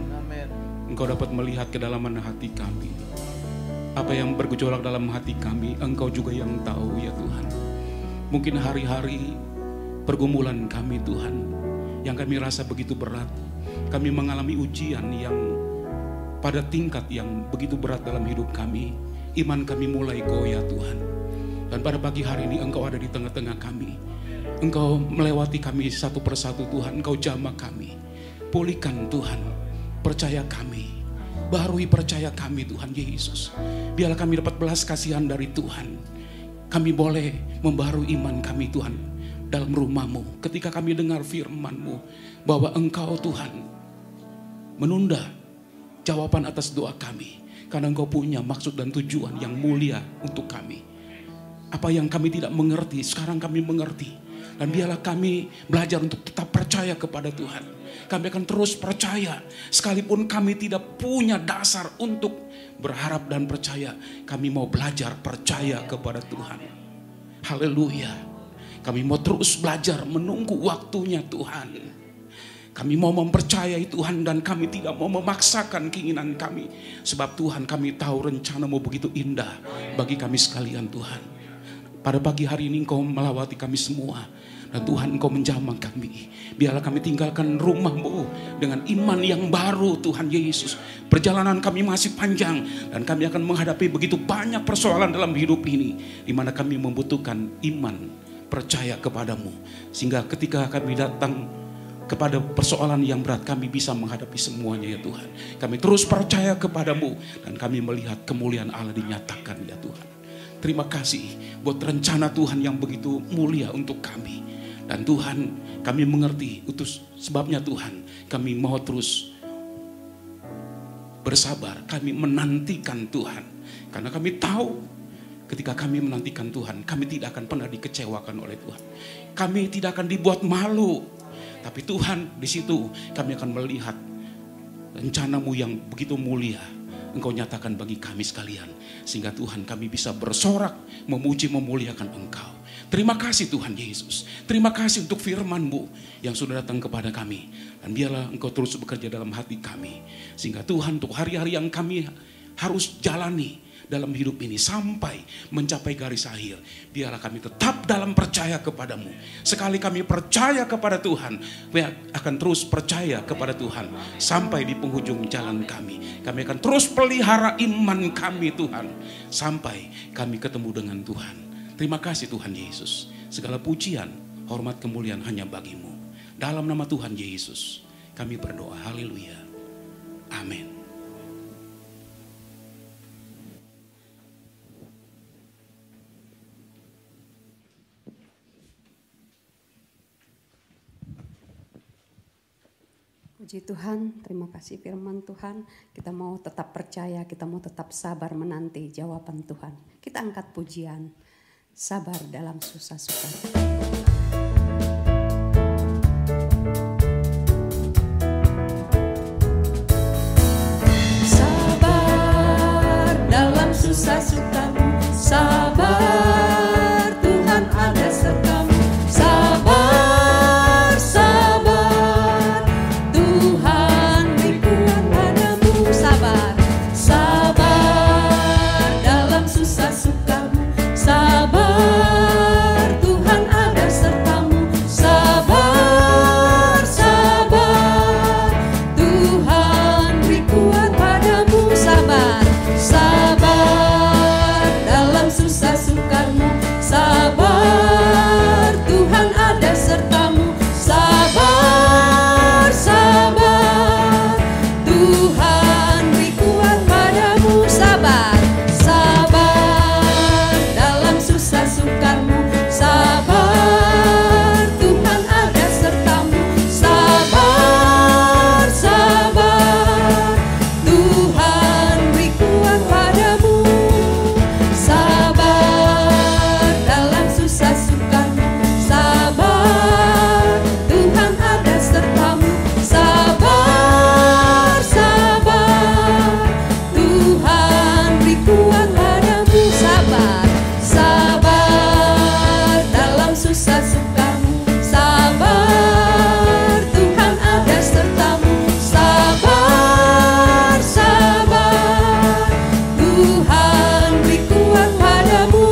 Engkau dapat melihat kedalaman hati kami. Apa yang bergejolak dalam hati kami, Engkau juga yang tahu ya Tuhan. Mungkin hari-hari pergumulan kami Tuhan, yang kami rasa begitu berat. Kami mengalami ujian yang pada tingkat yang begitu berat dalam hidup kami. Iman kami mulai goyah Tuhan. Dan pada pagi hari ini Engkau ada di tengah-tengah kami. Engkau melewati kami satu persatu Tuhan. Engkau jamah kami. Pulihkan Tuhan percaya kami. Baharui percaya kami Tuhan Yesus. Biarlah kami dapat belas kasihan dari Tuhan. Kami boleh membaharui iman kami Tuhan dalam rumah-Mu. Ketika kami dengar firman-Mu bahwa Engkau Tuhan menunda jawaban atas doa kami. Karena Engkau punya maksud dan tujuan yang mulia untuk kami. Apa yang kami tidak mengerti, sekarang kami mengerti. Dan biarlah kami belajar untuk tetap percaya kepada Tuhan. Kami akan terus percaya. Sekalipun kami tidak punya dasar untuk berharap dan percaya. Kami mau belajar percaya kepada Tuhan. Haleluya. Kami mau terus belajar menunggu waktunya Tuhan. Kami mau mempercayai Tuhan dan kami tidak mau memaksakan keinginan kami. Sebab Tuhan kami tahu rencana-Mu begitu indah bagi kami sekalian Tuhan. Pada pagi hari ini Engkau melawati kami semua. Dan Tuhan Engkau menjamah kami. Biarlah kami tinggalkan rumah-Mu dengan iman yang baru Tuhan Yesus. Perjalanan kami masih panjang. Dan kami akan menghadapi begitu banyak persoalan dalam hidup ini. Di mana kami membutuhkan iman, percaya kepada-Mu. Sehingga ketika kami datang kepada persoalan yang berat, kami bisa menghadapi semuanya ya Tuhan. Kami terus percaya kepada-Mu. Dan kami melihat kemuliaan Allah dinyatakan ya Tuhan. Terima kasih buat rencana Tuhan yang begitu mulia untuk kami. Dan Tuhan kami mengerti itu sebabnya Tuhan kami mau terus bersabar. Kami menantikan Tuhan. Karena kami tahu ketika kami menantikan Tuhan, kami tidak akan pernah dikecewakan oleh Tuhan. Kami tidak akan dibuat malu. Tapi Tuhan, di situ kami akan melihat rencana-Mu yang begitu mulia. Engkau nyatakan bagi kami sekalian. Sehingga Tuhan, kami bisa bersorak, memuji, memuliakan Engkau. Terima kasih Tuhan Yesus. Terima kasih untuk firman-Mu yang sudah datang kepada kami. Dan biarlah Engkau terus bekerja dalam hati kami. Sehingga Tuhan, untuk hari-hari yang kami harus jalani dalam hidup ini sampai mencapai garis akhir, biarlah kami tetap dalam percaya kepadamu. Sekali kami percaya kepada Tuhan, kami akan terus percaya kepada Tuhan sampai di penghujung jalan kami. Kami akan terus pelihara iman kami Tuhan, sampai kami ketemu dengan Tuhan. Terima kasih Tuhan Yesus. Segala pujian, hormat, kemuliaan hanya bagimu. Dalam nama Tuhan Yesus kami berdoa. Haleluya. Amin. Puji Tuhan, terima kasih firman Tuhan. Kita mau tetap percaya, kita mau tetap sabar menanti jawaban Tuhan. Kita angkat pujian, sabar dalam susah suka. Sabar dalam susah sukamu, sabar Tuhan ada sertamu. Sabar, sabar, Tuhan beri kuat padamu. Sabar, sabar dalam susah sukamu, sabar Tuhan ada sertamu. Sabar, sabar, Tuhan beri kuat padamu. Sabar, sabar dalam susah sukamu, sabar Tuhan ada sertamu. Sabar, sabar, Tuhan beri kuat padamu. Sabar, sabar dalam susah sukamu, sabar Tuhan ada sertamu. Sabar, sabar, Tuhan beri kuat padamu. Sabar dalam susah sukamu, sabar Tuhan ada sertamu. Sabar, sabar, Tuhan beri kuat padamu. Sabar, sabar dalam susah sukamu, sabar Tuhan ada sertamu. Sabar, sabar, Tuhan beri kuat padamu.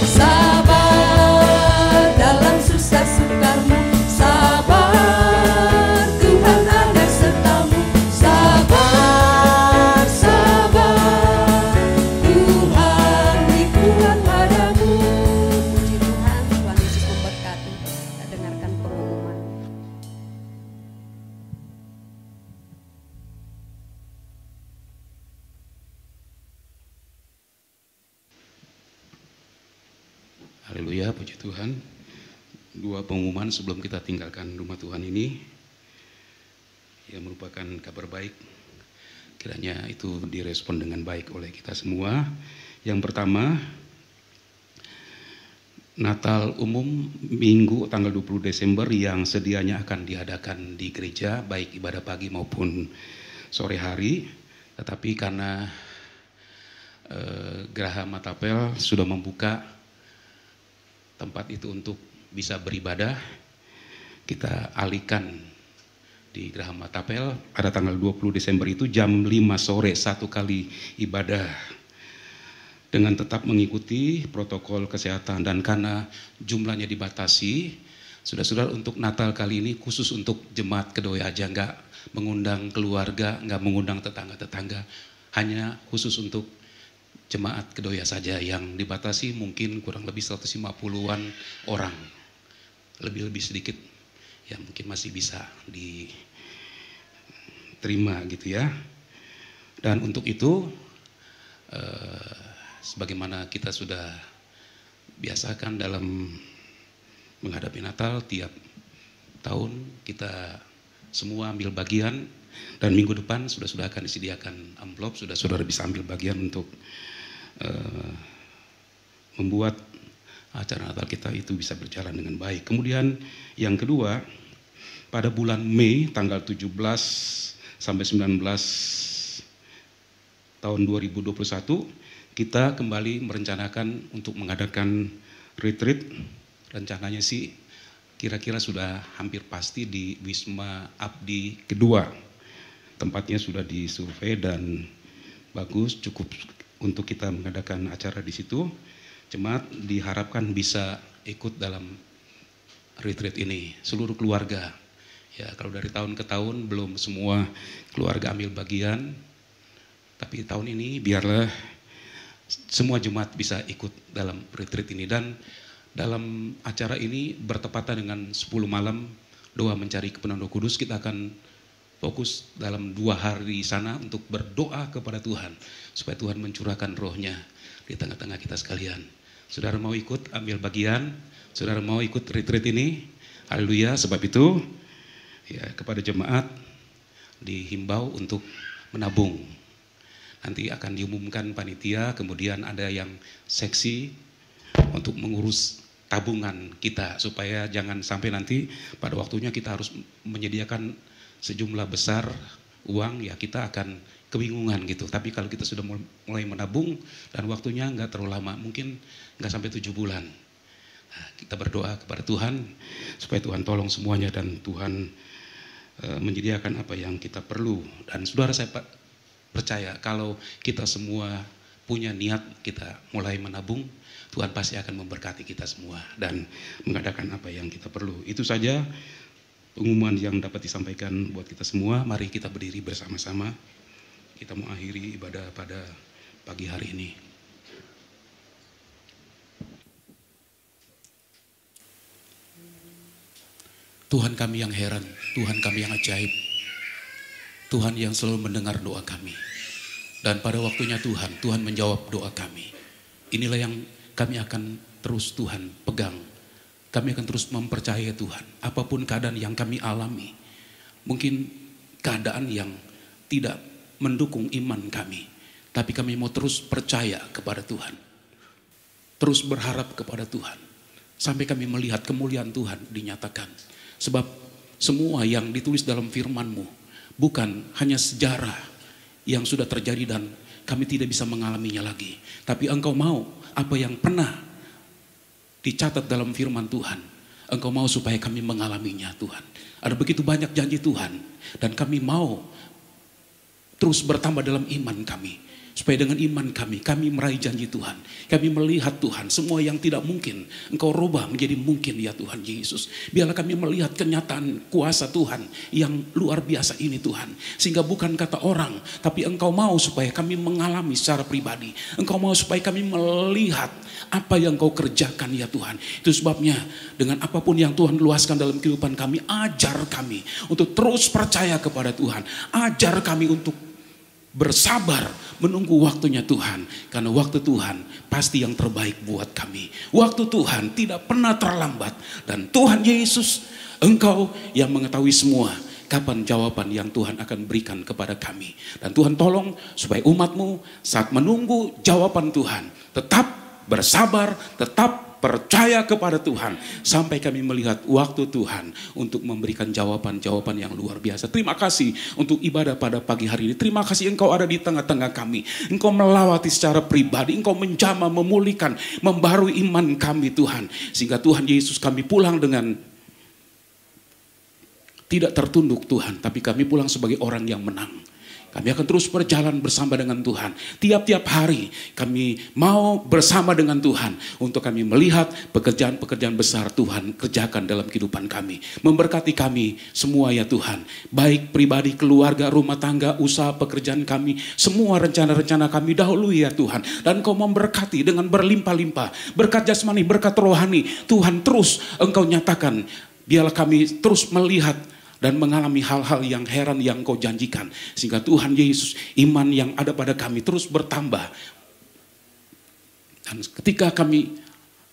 Sabar dalam susah sukamu, sabar Tuhan ada sertamu. Sabar, sabar, Tuhan beri kuat padamu. Puji Tuhan, Tuhan Yesus memberkati. Kita dengarkan pengumuman. Haleluya, puji Tuhan. Dua pengumuman sebelum kita tinggalkan rumah Tuhan ini, yang merupakan kabar baik. Kiranya itu direspon dengan baik oleh kita semua. Yang pertama, Natal umum Minggu tanggal 20 Desember yang sedianya akan diadakan di gereja, baik ibadah pagi maupun sore hari. Tetapi karena Geraha Matapel sudah membuka tempat itu untuk bisa beribadah, kita alihkan di Geraha Matapel pada tanggal 20 Desember itu jam 5 sore satu kali ibadah, dengan tetap mengikuti protokol kesehatan. Dan karena jumlahnya dibatasi, saudara-saudara, untuk Natal kali ini khusus untuk jemaat Kedoya aja, nggak mengundang keluarga, nggak mengundang tetangga-tetangga, hanya khusus untuk jemaat Kedoya saja yang dibatasi mungkin kurang lebih 150-an orang, lebih sedikit ya, mungkin masih bisa diterima gitu ya. Dan untuk itu sebagaimana kita sudah biasakan dalam menghadapi Natal, tiap tahun kita semua ambil bagian, dan minggu depan sudah akan disediakan amplop, saudara bisa ambil bagian untuk membuat acara Natal kita itu bisa berjalan dengan baik. Kemudian yang kedua, pada bulan Mei tanggal 17 sampai 19 tahun 2021 kita kembali merencanakan untuk mengadakan retreat. Rencananya sih kira-kira sudah hampir pasti di Wisma Abdi kedua. Tempatnya sudah disurvei dan bagus, cukup untuk kita mengadakan acara di situ. Jemaat diharapkan bisa ikut dalam retreat ini, seluruh keluarga. Ya, kalau dari tahun ke tahun belum semua keluarga ambil bagian, tapi tahun ini biarlah semua jemaat bisa ikut dalam retreat ini. Dan dalam acara ini bertepatan dengan 10 malam doa mencari kepenuhan Roh Kudus. Kita akan fokus dalam 2 hari sana untuk berdoa kepada Tuhan supaya Tuhan mencurahkan rohnya di tengah-tengah kita sekalian. Saudara mau ikut ambil bagian, saudara mau ikut retreat ini, haleluya. Sebab itu ya, kepada jemaat dihimbau untuk menabung. Nanti akan diumumkan panitia, kemudian ada yang seksi untuk mengurus tabungan kita supaya jangan sampai nanti pada waktunya kita harus menyediakan sejumlah besar uang, ya kita akan kebingungan gitu. Tapi kalau kita sudah mulai menabung dan waktunya nggak terlalu lama, mungkin nggak sampai 7 bulan. Nah, kita berdoa kepada Tuhan supaya Tuhan tolong semuanya dan Tuhan menyediakan apa yang kita perlu. Dan saudara, saya percaya kalau kita semua punya niat, kita mulai menabung, Tuhan pasti akan memberkati kita semua dan mengadakan apa yang kita perlu. Itu saja pengumuman yang dapat disampaikan buat kita semua. Mari kita berdiri bersama-sama. Kita mau akhiri ibadah pada pagi hari ini. Tuhan kami yang heran, Tuhan kami yang ajaib, Tuhan yang selalu mendengar doa kami. Dan pada waktunya Tuhan menjawab doa kami. Inilah yang kami akan terus Tuhan pegang. Kami akan terus mempercayai Tuhan. Apapun keadaan yang kami alami. Mungkin keadaan yang tidak mendukung iman kami. Tapi kami mau terus percaya kepada Tuhan. Terus berharap kepada Tuhan. Sampai kami melihat kemuliaan Tuhan dinyatakan. Sebab semua yang ditulis dalam firman-Mu bukan hanya sejarah yang sudah terjadi dan kami tidak bisa mengalaminya lagi. Tapi Engkau mau apa yang pernah dicatat dalam firman Tuhan, Engkau mau supaya kami mengalaminya Tuhan. Ada begitu banyak janji Tuhan dan kami mau terus bertambah dalam iman kami. Supaya dengan iman kami meraih janji Tuhan. Kami melihat Tuhan, semua yang tidak mungkin Engkau rubah menjadi mungkin ya Tuhan Yesus. Biarlah kami melihat kenyataan kuasa Tuhan yang luar biasa ini Tuhan. Sehingga bukan kata orang, tapi Engkau mau supaya kami mengalami secara pribadi. Engkau mau supaya kami melihat apa yang Engkau kerjakan ya Tuhan. Itu sebabnya dengan apapun yang Tuhan luaskan dalam kehidupan kami, ajar kami untuk terus percaya kepada Tuhan. Ajar kami untuk bersabar menunggu waktunya Tuhan. Karena waktu Tuhan pasti yang terbaik buat kami. Waktu Tuhan tidak pernah terlambat. Dan Tuhan Yesus, Engkau yang mengetahui semua kapan jawaban yang Tuhan akan berikan kepada kami. Dan Tuhan tolong supaya umat-Mu saat menunggu jawaban Tuhan tetap bersabar, tetap percaya kepada Tuhan sampai kami melihat waktu Tuhan untuk memberikan jawaban-jawaban yang luar biasa. Terima kasih untuk ibadah pada pagi hari ini. Terima kasih Engkau ada di tengah-tengah kami. Engkau melawati secara pribadi. Engkau menjamah, memulihkan, membarui iman kami Tuhan. Sehingga Tuhan Yesus kami pulang dengan tidak tertunduk Tuhan. Tapi kami pulang sebagai orang yang menang. Kami akan terus berjalan bersama dengan Tuhan. Tiap-tiap hari kami mau bersama dengan Tuhan. Untuk kami melihat pekerjaan-pekerjaan besar Tuhan kerjakan dalam kehidupan kami. Memberkati kami semua ya Tuhan. Baik pribadi, keluarga, rumah tangga, usaha, pekerjaan kami. Semua rencana-rencana kami dahului ya Tuhan. Dan Engkau memberkati dengan berlimpah-limpah. Berkat jasmani, berkat rohani. Tuhan terus Engkau nyatakan. Biarlah kami terus melihat dan mengalami hal-hal yang heran yang Engkau janjikan. Sehingga Tuhan Yesus, iman yang ada pada kami terus bertambah. Dan ketika kami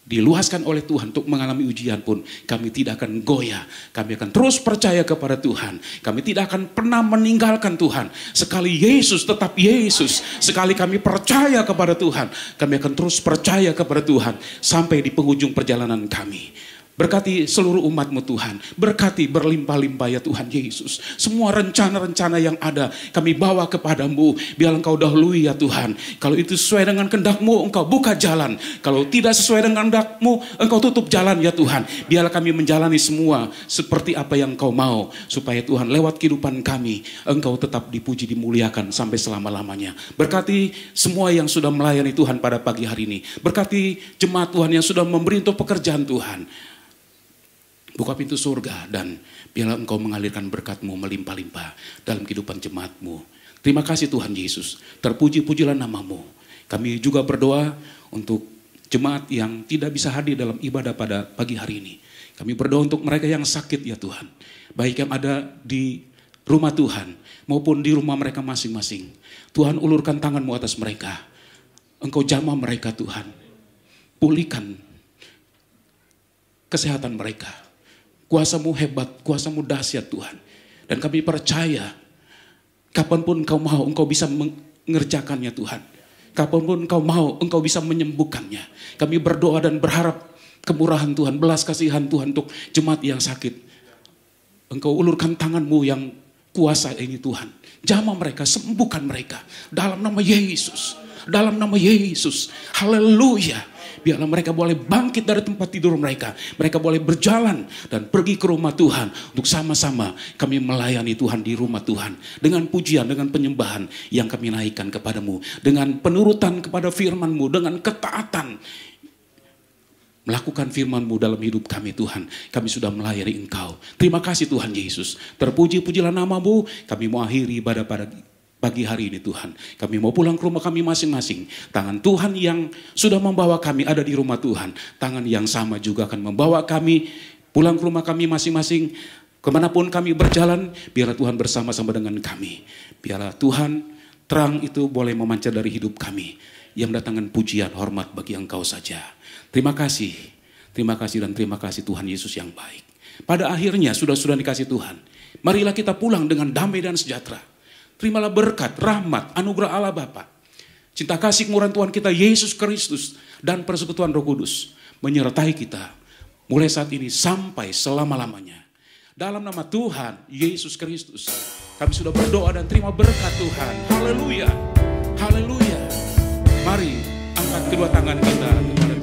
diluaskan oleh Tuhan untuk mengalami ujian pun, kami tidak akan goyah. Kami akan terus percaya kepada Tuhan. Kami tidak akan pernah meninggalkan Tuhan. Sekali Yesus tetap Yesus. Sekali kami percaya kepada Tuhan, kami akan terus percaya kepada Tuhan sampai di penghujung perjalanan kami. Berkati seluruh umat-Mu Tuhan. Berkati berlimpah-limpah ya Tuhan Yesus. Semua rencana-rencana yang ada kami bawa kepadamu. Biarlah Engkau dahului ya Tuhan. Kalau itu sesuai dengan kehendak-Mu, Engkau buka jalan. Kalau tidak sesuai dengan kehendak-Mu, Engkau tutup jalan ya Tuhan. Biarlah kami menjalani semua seperti apa yang Engkau mau. Supaya Tuhan lewat kehidupan kami, Engkau tetap dipuji, dimuliakan sampai selama-lamanya. Berkati semua yang sudah melayani Tuhan pada pagi hari ini. Berkati jemaat Tuhan yang sudah memberi untuk pekerjaan Tuhan. Buka pintu surga dan biarlah Engkau mengalirkan berkat-Mu melimpah-limpah dalam kehidupan jemaat-Mu. Terima kasih Tuhan Yesus. Terpuji-pujilah nama-Mu. Kami juga berdoa untuk jemaat yang tidak bisa hadir dalam ibadah pada pagi hari ini. Kami berdoa untuk mereka yang sakit ya Tuhan. Baik yang ada di rumah Tuhan maupun di rumah mereka masing-masing. Tuhan ulurkan tangan-Mu atas mereka. Engkau jamah mereka Tuhan. Pulihkan kesehatan mereka. Kuasa-Mu hebat, Kuasa-Mu dahsyat Tuhan. Dan kami percaya, kapanpun Engkau mau, Engkau bisa mengerjakannya Tuhan. Kapanpun Engkau mau, Engkau bisa menyembuhkannya. Kami berdoa dan berharap kemurahan Tuhan, belas kasihan Tuhan untuk jemaat yang sakit. Engkau ulurkan tangan-Mu yang kuasa ini Tuhan. Jamah mereka, sembuhkan mereka. Dalam nama Yesus. Dalam nama Yesus. Haleluya. Biarlah mereka boleh bangkit dari tempat tidur mereka. Mereka boleh berjalan dan pergi ke rumah Tuhan. Untuk sama-sama kami melayani Tuhan di rumah Tuhan. Dengan pujian, dengan penyembahan yang kami naikkan kepadamu. Dengan penurutan kepada firman-Mu. Dengan ketaatan. Melakukan firman-Mu dalam hidup kami Tuhan. Kami sudah melayani Engkau. Terima kasih Tuhan Yesus. Terpuji-pujilah nama-Mu. Kami mau akhiri ibadah pada pagi hari ini Tuhan. Kami mau pulang ke rumah kami masing-masing. Tangan Tuhan yang sudah membawa kami ada di rumah Tuhan. Tangan yang sama juga akan membawa kami pulang ke rumah kami masing-masing. Kemanapun kami berjalan, biarlah Tuhan bersama-sama dengan kami. Biarlah Tuhan terang itu boleh memancar dari hidup kami. Yang mendatangkan pujian, hormat bagi Engkau saja. Terima kasih dan terima kasih Tuhan Yesus yang baik. Pada akhirnya sudah dikasih Tuhan. Marilah kita pulang dengan damai dan sejahtera. Terimalah berkat, rahmat, anugerah Allah Bapa. Cinta kasih kemurahan Tuhan kita Yesus Kristus dan persekutuan Roh Kudus menyertai kita mulai saat ini sampai selama-lamanya. Dalam nama Tuhan Yesus Kristus kami sudah berdoa dan terima berkat Tuhan. Haleluya. Haleluya. Mari angkat kedua tangan kita kepada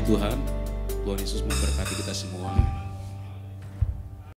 Tuhan. Tuhan Yesus memberkati kita semua.